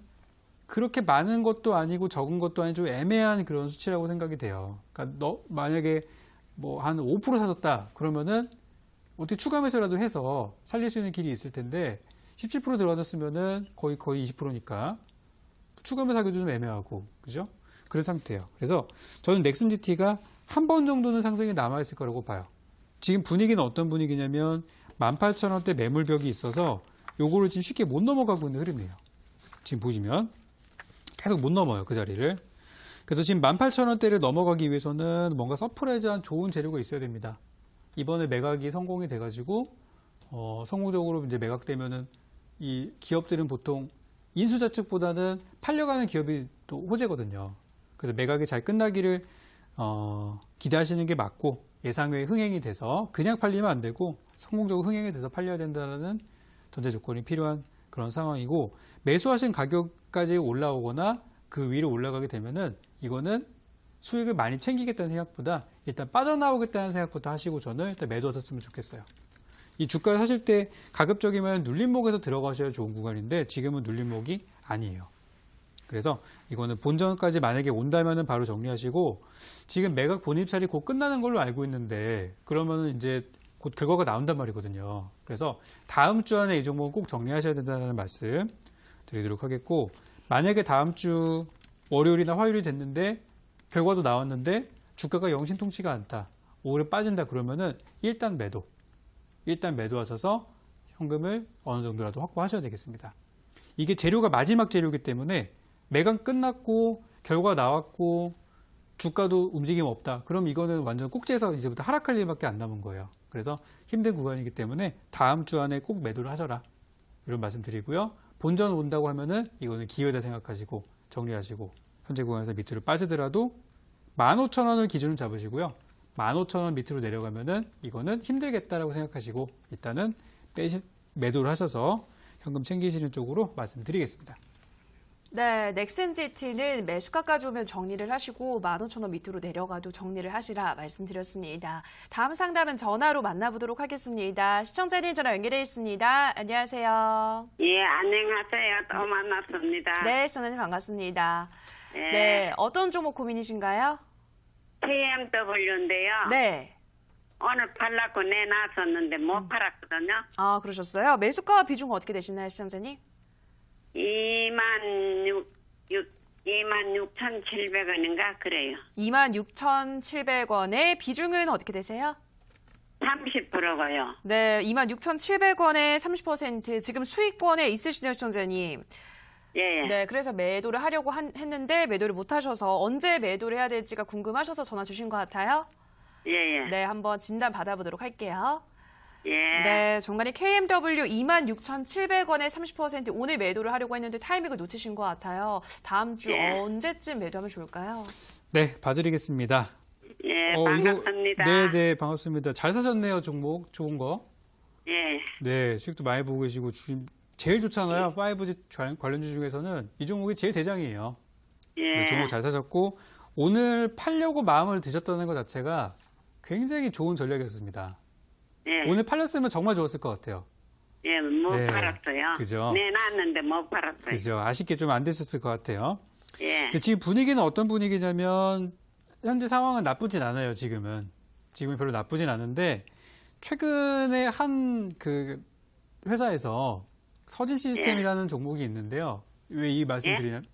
그렇게 많은 것도 아니고 적은 것도 아니고 좀 애매한 그런 수치라고 생각이 돼요. 그러니까 만약에 뭐 한 5% 사셨다 그러면은 어떻게 추가 매수라도 해서 살릴 수 있는 길이 있을 텐데 17% 들어가셨으면은 거의 20%니까 추가 매수하기도 좀 애매하고 그죠? 그런 상태예요. 그래서 저는 넥슨 GT가 한 번 정도는 상승이 남아있을 거라고 봐요. 지금 분위기는 어떤 분위기냐면 18,000원대 매물벽이 있어서 요거를 지금 쉽게 못 넘어가고 있는 흐름이에요. 지금 보시면 계속 못 넘어요. 그 자리를. 그래서 지금 18,000원대를 넘어가기 위해서는 뭔가 서프라이즈한 좋은 재료가 있어야 됩니다. 이번에 매각이 성공이 돼가지고 성공적으로 이제 매각되면은 이 기업들은 보통 인수자측보다는 팔려가는 기업이 또 호재거든요. 그래서 매각이 잘 끝나기를 기대하시는 게 맞고 예상외 흥행이 돼서 그냥 팔리면 안 되고 성공적으로 흥행이 돼서 팔려야 된다는 전제 조건이 필요한 그런 상황이고 매수하신 가격까지 올라오거나 그 위로 올라가게 되면은 이거는 수익을 많이 챙기겠다는 생각보다 일단 빠져나오겠다는 생각부터 하시고 저는 일단 매도하셨으면 좋겠어요. 이 주가를 사실 때 가급적이면 눌림목에서 들어가셔야 좋은 구간인데 지금은 눌림목이 아니에요. 그래서 이거는 본전까지 만약에 온다면은 바로 정리하시고 지금 매각 본입찰이 곧 끝나는 걸로 알고 있는데 그러면은 이제 곧 결과가 나온단 말이거든요. 그래서 다음 주 안에 이 종목은 꼭 정리하셔야 된다는 말씀 드리도록 하겠고 만약에 다음 주 월요일이나 화요일이 됐는데 결과도 나왔는데 주가가 영신통치가 않다. 오히려 빠진다 그러면은 일단 매도하셔서 현금을 어느 정도라도 확보하셔야 되겠습니다. 이게 재료가 마지막 재료이기 때문에 매각 끝났고 결과 나왔고 주가도 움직임 없다. 그럼 이거는 완전 꼭지에서 이제부터 하락할 일밖에 안 남은 거예요. 그래서 힘든 구간이기 때문에 다음 주 안에 꼭 매도를 하셔라. 이런 말씀 드리고요. 본전 온다고 하면은 이거는 기회다 생각하시고 정리하시고 현재 구간에서 밑으로 빠지더라도 15,000원을 기준으로 잡으시고요. 15,000원 밑으로 내려가면은 이거는 힘들겠다라고 생각하시고 일단은 매도를 하셔서 현금 챙기시는 쪽으로 말씀드리겠습니다. 네, 넥슨GT는 매수가까지 오면 정리를 하시고 15,000원 밑으로 내려가도 정리를 하시라 말씀드렸습니다. 다음 상담은 전화로 만나보도록 하겠습니다. 시청자님 전화 연결해 있습니다. 안녕하세요. 예, 안녕하세요. 또 만났습니다. 네, 시청자님 반갑습니다. 예, 네, 어떤 종목 고민이신가요? KMW인데요. 네. 오늘 팔라고 내놨었는데 못 팔았거든요. 아, 그러셨어요? 매수가 비중 어떻게 되시나요, 시청자님? 26,700원인가 그래요. 26,700원의 비중은 어떻게 되세요? 30%고요. 네, 26,700원에 30%, 지금 수익권에 있으시네요, 시청자님. 예, 네, 그래서 매도를 하려고 했는데 매도를 못 하셔서 언제 매도를 해야 될지가 궁금하셔서 전화 주신 것 같아요. 예, 예. 네, 한번 진단 받아보도록 할게요. 예. 네, 종간이 KMW 26,700원에 30% 오늘 매도를 하려고 했는데 타이밍을 놓치신 것 같아요. 다음 주 예. 언제쯤 매도하면 좋을까요? 네, 봐드리겠습니다. 예, 반갑습니다. 네, 반갑습니다. 잘 사셨네요, 종목. 좋은 거. 예, 네, 수익도 많이 보고 계시고 제일 좋잖아요. 5G 관련주 중에서는 이 종목이 제일 대장이에요. 예. 네, 종목 잘 사셨고 오늘 팔려고 마음을 드셨다는 것 자체가 굉장히 좋은 전략이었습니다. 예. 오늘 팔렸으면 정말 좋았을 것 같아요. 예, 못 네, 팔았어요. 그죠. 내놨는데 못 팔았어요. 그죠. 아쉽게 좀 안 됐었을 것 같아요. 예, 근데 지금 분위기는 어떤 분위기냐면 현재 상황은 나쁘진 않아요. 지금은 별로 나쁘진 않은데 최근에 한 그 회사에서 서진 시스템이라는 종목이 있는데요. 왜 이 말씀드리냐면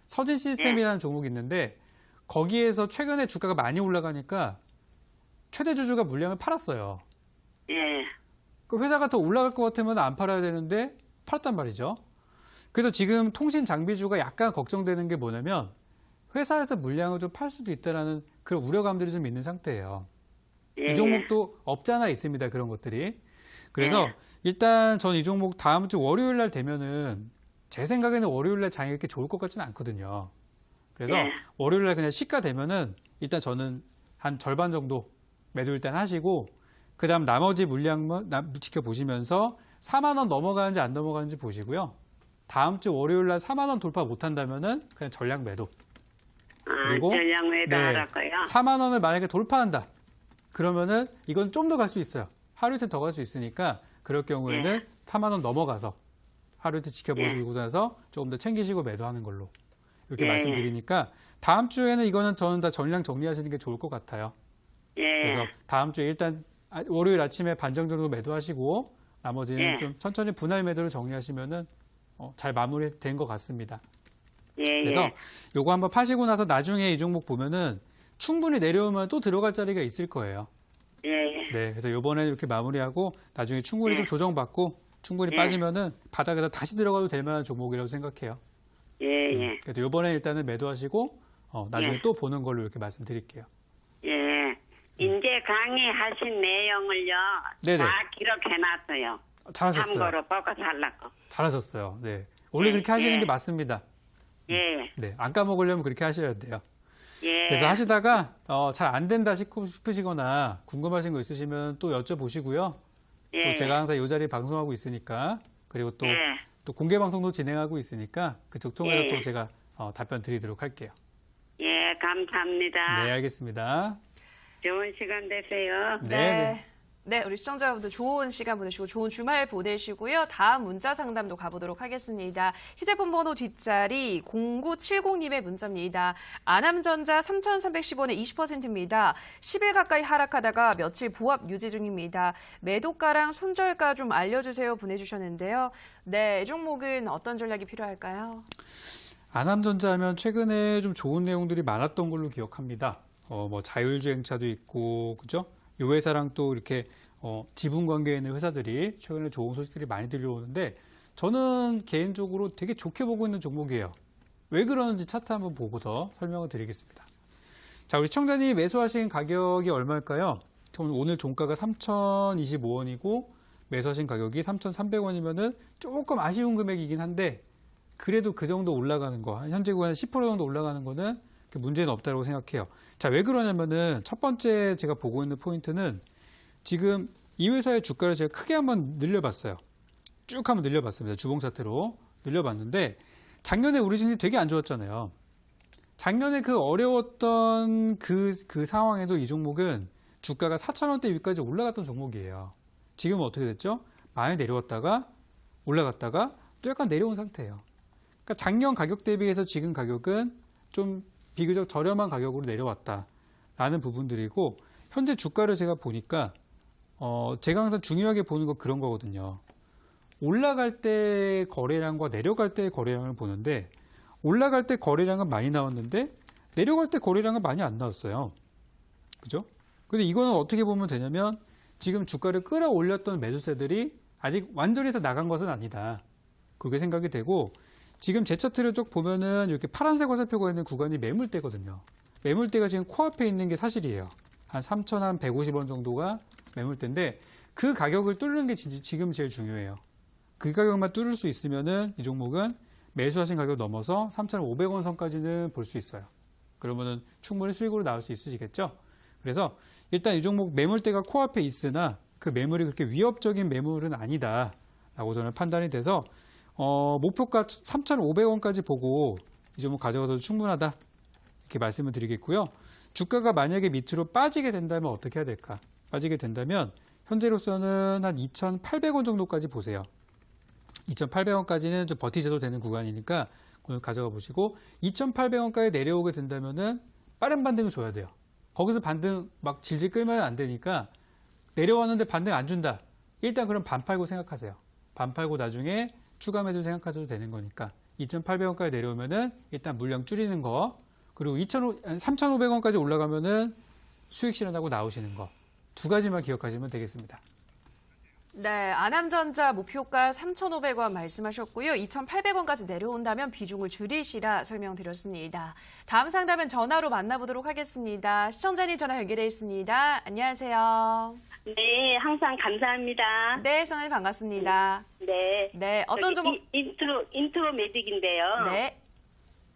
서진 시스템이라는 종목이 있는데 거기에서 최근에 주가가 많이 올라가니까 최대 주주가 물량을 팔았어요. 예, 그 회사가 더 올라갈 것 같으면 안 팔아야 되는데 팔았단 말이죠. 그래서 지금 통신 장비주가 약간 걱정되는 게 뭐냐면 회사에서 물량을 좀 팔 수도 있다라는 그런 우려감들이 좀 있는 상태예요. 예. 이 종목도 없지 않아 있습니다. 그런 것들이. 그래서 일단 전 이 종목 다음 주 월요일 날 되면은 제 생각에는 월요일 날 장이 그렇게 좋을 것 같지는 않거든요. 그래서 예. 월요일 날 그냥 시가 되면은 일단 저는 한 절반 정도 매도 일단 하시고 그다음 나머지 물량만 지켜보시면서 4만 원 넘어가는지 안 넘어가는지 보시고요. 다음 주 월요일 날 4만 원 돌파 못 한다면은 그냥 전량 매도. 그리고 전량 매도 하라고요. 4만 원을 만약에 돌파한다. 그러면은 이건 좀 더 갈 수 있어요. 하루 이틀 더 갈 수 있으니까 그럴 경우에는 4만 원 넘어가서 하루 이틀 지켜보시고 나서 조금 더 챙기시고 매도하는 걸로 이렇게 말씀드리니까 다음 주에는 이거는 저는 다 전량 정리하시는 게 좋을 것 같아요. 예, 그래서 다음 주에 일단 월요일 아침에 반정 정도 매도하시고 나머지는 좀 천천히 분할 매도를 정리하시면은 잘 마무리된 것 같습니다. 예, 그래서 요거 한번 파시고 나서 나중에 이 종목 보면은 충분히 내려오면 또 들어갈 자리가 있을 거예요. 예, 예. 네, 그래서 요번에 이렇게 마무리하고 나중에 충분히 좀 조정받고 충분히 빠지면은 바닥에서 다시 들어가도 될 만한 종목이라고 생각해요. 예, 예. 그래서 요번에 일단은 매도하시고 나중에 또 보는 걸로 이렇게 말씀드릴게요. 예. 이제 강의하신 내용을요. 네네. 다 기록해놨어요. 잘하셨어요. 참고로 보고 살라고. 잘하셨어요. 네, 원래 네, 그렇게 하시는 네. 게 맞습니다. 예, 네, 안 까먹으려면 그렇게 하셔야 돼요. 예. 그래서 하시다가 잘 안 된다 싶으시거나 궁금하신 거 있으시면 또 여쭤보시고요. 예. 또 제가 항상 이 자리에 방송하고 있으니까 그리고 또, 예. 또 공개 방송도 진행하고 있으니까 그쪽 통해서 예. 또 제가 답변 드리도록 할게요. 예, 감사합니다. 네, 알겠습니다. 좋은 시간 되세요. 네. 네, 우리 시청자분들 좋은 시간 보내시고 좋은 주말 보내시고요. 다음 문자 상담도 가보도록 하겠습니다. 휴대폰 번호 뒷자리 0970님의 문자입니다. 아남전자 3,310원에 20%입니다. 10일 가까이 하락하다가 며칠 보합 유지 중입니다. 매도가랑 손절가 좀 알려주세요 보내주셨는데요. 네, 이 종목은 어떤 전략이 필요할까요? 아남전자 하면 최근에 좀 좋은 내용들이 많았던 걸로 기억합니다. 뭐 자율주행차도 있고, 그죠? 이 회사랑 또 이렇게 지분 관계에 있는 회사들이 최근에 좋은 소식들이 많이 들려오는데 저는 개인적으로 되게 좋게 보고 있는 종목이에요. 왜 그러는지 차트 한번 보고서 설명을 드리겠습니다. 자, 우리 시청자님 매수하신 가격이 얼마일까요? 오늘 종가가 3,025원이고 매수하신 가격이 3,300원이면은 조금 아쉬운 금액이긴 한데 그래도 그 정도 올라가는 거, 현재 구간에 10% 정도 올라가는 거는 문제는 없다고 생각해요. 자, 왜 그러냐면은 첫 번째 제가 보고 있는 포인트는 지금 이 회사의 주가를 제가 크게 한번 늘려봤어요. 쭉 한번 늘려봤습니다. 주봉 차트로 늘려봤는데 작년에 우리 증시 되게 안 좋았잖아요. 작년에 그 어려웠던 그 상황에도 이 종목은 주가가 4,000원대 위까지 올라갔던 종목이에요. 지금은 어떻게 됐죠? 많이 내려왔다가 올라갔다가 또 약간 내려온 상태예요. 그러니까 작년 가격 대비해서 지금 가격은 좀 비교적 저렴한 가격으로 내려왔다라는 부분들이고 현재 주가를 제가 보니까 제가 항상 중요하게 보는 건 그런 거거든요. 올라갈 때 거래량과 내려갈 때 거래량을 보는데 올라갈 때 거래량은 많이 나왔는데 내려갈 때 거래량은 많이 안 나왔어요. 그죠? 그래서 이거는 어떻게 보면 되냐면 지금 주가를 끌어올렸던 매수세들이 아직 완전히 다 나간 것은 아니다. 그렇게 생각이 되고 지금 제 차트를 쭉 보면은 이렇게 파란색 화살표가 있는 구간이 매물대거든요. 매물대가 지금 코앞에 있는 게 사실이에요. 한 3,150원 정도가 매물대인데 그 가격을 뚫는 게 지금 제일 중요해요. 그 가격만 뚫을 수 있으면은 이 종목은 매수하신 가격 넘어서 3,500원 선까지는 볼 수 있어요. 그러면은 충분히 수익으로 나올 수 있으시겠죠? 그래서 일단 이 종목 매물대가 코앞에 있으나 그 매물이 그렇게 위협적인 매물은 아니다라고 저는 판단이 돼서 목표가 3,500원까지 보고 이 종목 가져가도 충분하다 이렇게 말씀을 드리겠고요. 주가가 만약에 밑으로 빠지게 된다면 어떻게 해야 될까? 빠지게 된다면 현재로서는 한 2,800원 정도까지 보세요. 2,800원까지는 좀 버티셔도 되는 구간이니까 오늘 가져가 보시고 2,800원까지 내려오게 된다면은 빠른 반등을 줘야 돼요. 거기서 반등 막 질질 끌면 안 되니까 내려왔는데 반등 안 준다. 일단 그럼 반 팔고 생각하세요. 반 팔고 나중에 추가 매수 생각하셔도 되는 거니까 2,800원까지 내려오면은 일단 물량 줄이는 거 그리고 3,500원까지 올라가면은 수익 실현하고 나오시는 거 두 가지만 기억하시면 되겠습니다. 네, 아남전자 목표가 3,500원 말씀하셨고요. 2,800원까지 내려온다면 비중을 줄이시라 설명드렸습니다. 다음 상담은 전화로 만나보도록 하겠습니다. 시청자님 전화 연결돼 있습니다. 안녕하세요. 네, 항상 감사합니다. 네, 시청자님 반갑습니다. 네. 네, 어떤 종목? 인트로 매직인데요. 네.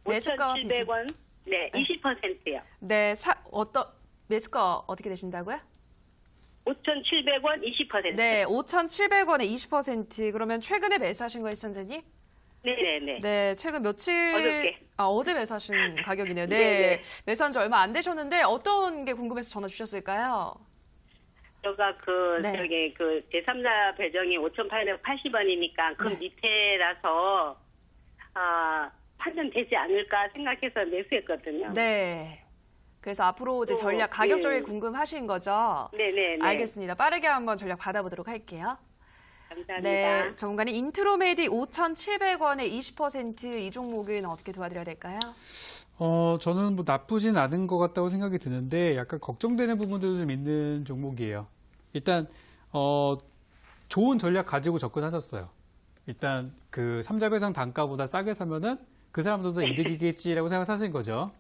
매수가와 5,700원. 네, 20%요. 네, 매수가 어떻게 되신다고요? 5,700원 20%. 네, 5,700원에 20%. 그러면 최근에 매수하신 거예요, 시청자님? 네네네. 네, 최근 며칠? 어저께. 어제 매수하신 가격이네요. 네. 네네. 매수한 지 얼마 안 되셨는데 어떤 게 궁금해서 전화 주셨을까요? 제가 네. 제3자 배정이 5,880원이니까 그 네. 밑에라서 판단되지 않을까 생각해서 매수했거든요. 네. 그래서 앞으로 이제 전략 가격 조절 네. 궁금하신 거죠? 네네네. 알겠습니다. 빠르게 한번 전략 받아보도록 할게요. 감사합니다. 네, 전문가님 인트로메디 5,700원에 20%이 종목은 어떻게 도와드려야 될까요? 저는 뭐 나쁘진 않은 것 같다고 생각이 드는데 약간 걱정되는 부분들도 좀 있는 종목이에요. 일단 좋은 전략 가지고 접근하셨어요. 일단 그 삼자배상 단가보다 싸게 사면은 그 사람들도 이득이겠지라고 생각하신 거죠.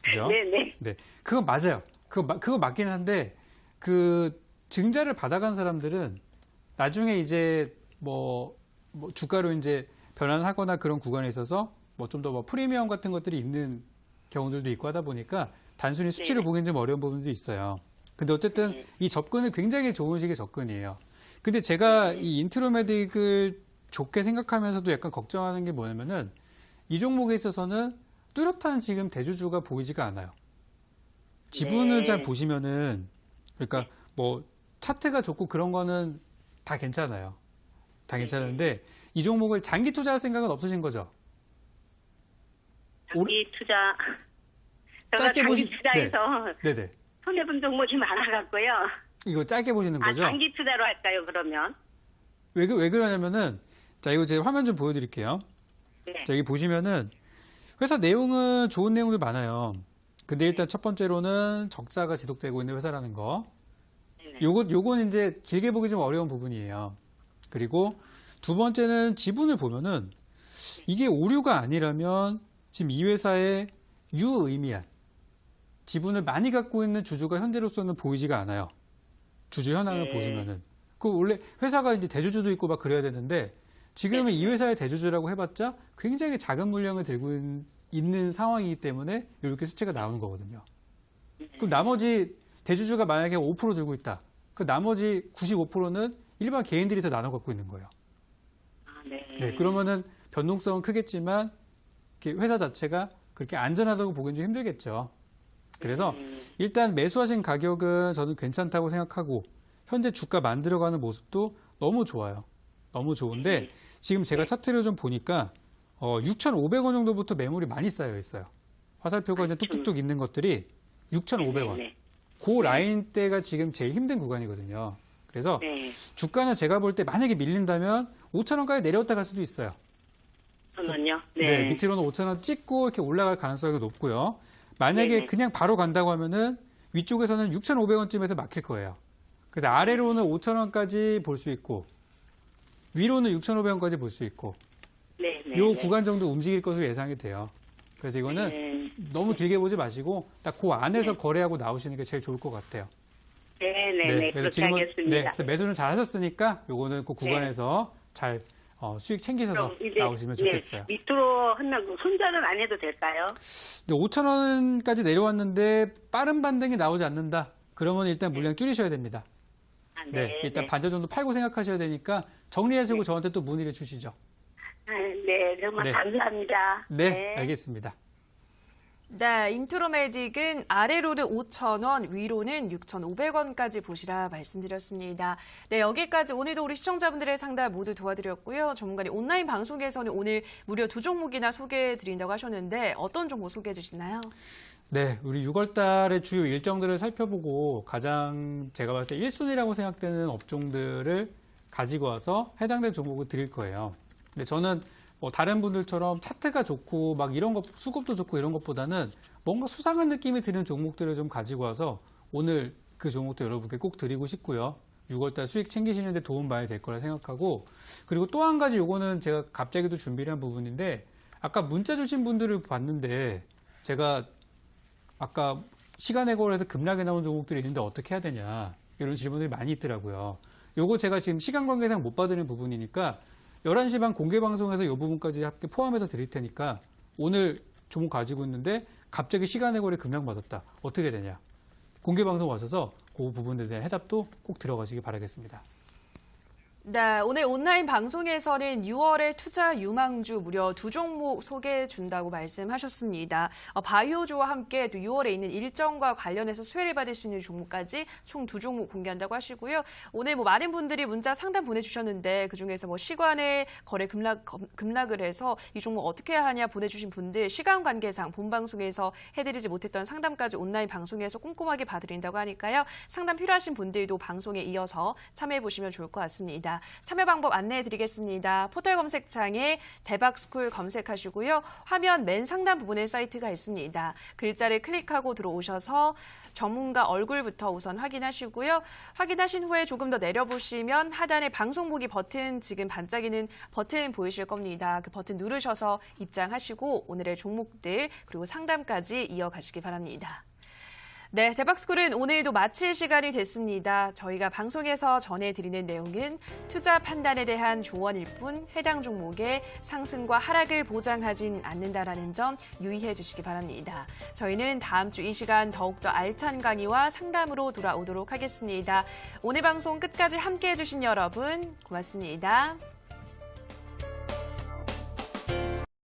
그죠? 네네. 네, 그건 맞아요. 그거 맞긴 한데 그 증자를 받아간 사람들은 나중에 이제 뭐 주가로 이제 변환하거나 그런 구간에 있어서 뭐 좀 더 프리미엄 같은 것들이 있는 경우들도 있고 하다 보니까 단순히 수치를 보기엔 좀 어려운 부분도 있어요. 근데 어쨌든 이 접근은 굉장히 좋은 식의 접근이에요. 근데 제가 이 인트로메딕을 좋게 생각하면서도 약간 걱정하는 게 뭐냐면은 이 종목에 있어서는 뚜렷한 지금 대주주가 보이지가 않아요. 지분을 네. 잘 보시면은 그러니까 뭐 차트가 좋고 그런 거는 다 괜찮아요. 다 괜찮은데 이 종목을 장기 투자할 생각은 없으신 거죠? 장기 투자. 제가 짧게 장기 보시- 투자해서 네네. 손해본 종목이 많아갖고요. 이거 짧게 보시는 거죠? 장기 투자로 할까요, 그러면? 왜 그러냐면은 자 이거 제 화면 좀 보여드릴게요. 네. 자 여기 보시면은 회사 내용은 좋은 내용들 많아요. 근데 일단 첫 번째로는 적자가 지속되고 있는 회사라는 거. 네네. 요건 이제 길게 보기 좀 어려운 부분이에요. 그리고 두 번째는 지분을 보면은 이게 오류가 아니라면 지금 이 회사의 유의미한 지분을 많이 갖고 있는 주주가 현재로서는 보이지가 않아요. 주주 현황을 네. 보시면은. 그 원래 회사가 이제 대주주도 있고 막 그래야 되는데 지금은 이 회사의 대주주라고 해봤자 굉장히 작은 물량을 들고 있는 상황이기 때문에 이렇게 수치가 나오는 거거든요. 그럼 나머지 대주주가 만약에 5% 들고 있다. 그 나머지 95%는 일반 개인들이 더 나눠 갖고 있는 거예요. 아, 네. 네, 그러면은 변동성은 크겠지만 이렇게 회사 자체가 그렇게 안전하다고 보기는 좀 힘들겠죠. 그래서 일단 매수하신 가격은 저는 괜찮다고 생각하고 현재 주가 만들어가는 모습도 너무 좋아요. 너무 좋은데 지금 제가 차트를 좀 보니까 6,500원 정도부터 매물이 많이 쌓여 있어요. 화살표가 이제 뚝뚝뚝 있는 것들이 6,500원. 네. 그 라인대가 지금 제일 힘든 구간이거든요. 그래서 네. 주가는 제가 볼 때 만약에 밀린다면 5,000원까지 내려왔다 갈 수도 있어요. 저는요. 네, 밑으로는 5,000원 찍고 이렇게 올라갈 가능성이 높고요. 만약에 네네. 그냥 바로 간다고 하면은 위쪽에서는 6,500원쯤에서 막힐 거예요. 그래서 아래로는 5,000원까지 볼 수 있고 위로는 6,500원까지 볼 수 있고 네. 네. 요 네. 구간 정도 움직일 것으로 예상이 돼요. 그래서 이거는 네. 너무 길게 보지 마시고 딱 그 안에서 거래하고 나오시는 게 제일 좋을 것 같아요. 네. 그렇게 하겠습니다. 네, 그래서 매수는 잘 하셨으니까 요거는 그 구간에서 잘 수익 챙기셔서 그럼 이제, 나오시면 좋겠어요. 네, 밑으로 하면 손절은 안 해도 될까요? 근데 5,000원까지 내려왔는데 빠른 반등이 나오지 않는다. 그러면 일단 물량 줄이셔야 됩니다. 아, 네, 일단 반절 정도 팔고 생각하셔야 되니까 정리하시고 저한테 또 문의를 주시죠. 아, 네, 정말 네. 감사합니다. 네, 알겠습니다. 네, 인트로메딕은 아래로는 5,000원, 위로는 6,500원까지 보시라 말씀드렸습니다. 네, 여기까지 오늘도 우리 시청자분들의 상담 모두 도와드렸고요. 전문가님 온라인 방송에서는 오늘 무려 2종목이나 소개해드린다고 하셨는데 어떤 종목 소개해 주시나요? 네, 우리 6월 달의 주요 일정들을 살펴보고 가장 제가 봤을 때 1순위라고 생각되는 업종들을 가지고 와서 해당된 종목을 드릴 거예요. 근데 저는 뭐 다른 분들처럼 차트가 좋고 막 이런 것, 수급도 좋고 이런 것보다는 뭔가 수상한 느낌이 드는 종목들을 좀 가지고 와서 오늘 그 종목도 여러분께 꼭 드리고 싶고요. 6월달 수익 챙기시는 데 도움 많이 될 거라 생각하고 그리고 또 한 가지 요거는 제가 갑자기도 준비를 한 부분인데 아까 문자 주신 분들을 봤는데 제가 아까 시간에 걸어서 급락에 나온 종목들이 있는데 어떻게 해야 되냐 이런 질문들이 많이 있더라고요. 요거 제가 지금 시간 관계상 못 받는 부분이니까 11시 반 공개 방송에서 이 부분까지 함께 포함해서 드릴 테니까 오늘 종목 가지고 있는데 갑자기 시간의 거래 급락받았다. 어떻게 되냐. 공개 방송 와셔서 그 부분에 대한 해답도 꼭 들어가시기 바라겠습니다. 네, 오늘 온라인 방송에서는 6월의 투자 유망주 무려 2종목 소개해 준다고 말씀하셨습니다. 바이오주와 함께 또 6월에 있는 일정과 관련해서 수혜를 받을 수 있는 종목까지 총 2종목 공개한다고 하시고요. 오늘 뭐 많은 분들이 문자 상담 보내주셨는데 그중에서 뭐 시간에 거래 급락을 해서 이 종목 어떻게 해야 하냐 보내주신 분들 시간 관계상 본 방송에서 해드리지 못했던 상담까지 온라인 방송에서 꼼꼼하게 봐드린다고 하니까요. 상담 필요하신 분들도 방송에 이어서 참여해 보시면 좋을 것 같습니다. 참여 방법 안내해 드리겠습니다. 포털 검색창에 대박스쿨 검색하시고요. 화면 맨 상단 부분에 사이트가 있습니다. 글자를 클릭하고 들어오셔서 전문가 얼굴부터 우선 확인하시고요. 확인하신 후에 조금 더 내려보시면 하단에 방송 보기 버튼 지금 반짝이는 버튼 보이실 겁니다. 그 버튼 누르셔서 입장하시고 오늘의 종목들 그리고 상담까지 이어가시기 바랍니다. 네, 대박스쿨은 오늘도 마칠 시간이 됐습니다. 저희가 방송에서 전해드리는 내용은 투자 판단에 대한 조언일 뿐 해당 종목의 상승과 하락을 보장하진 않는다라는 점 유의해 주시기 바랍니다. 저희는 다음 주 이 시간 더욱더 알찬 강의와 상담으로 돌아오도록 하겠습니다. 오늘 방송 끝까지 함께해 주신 여러분 고맙습니다.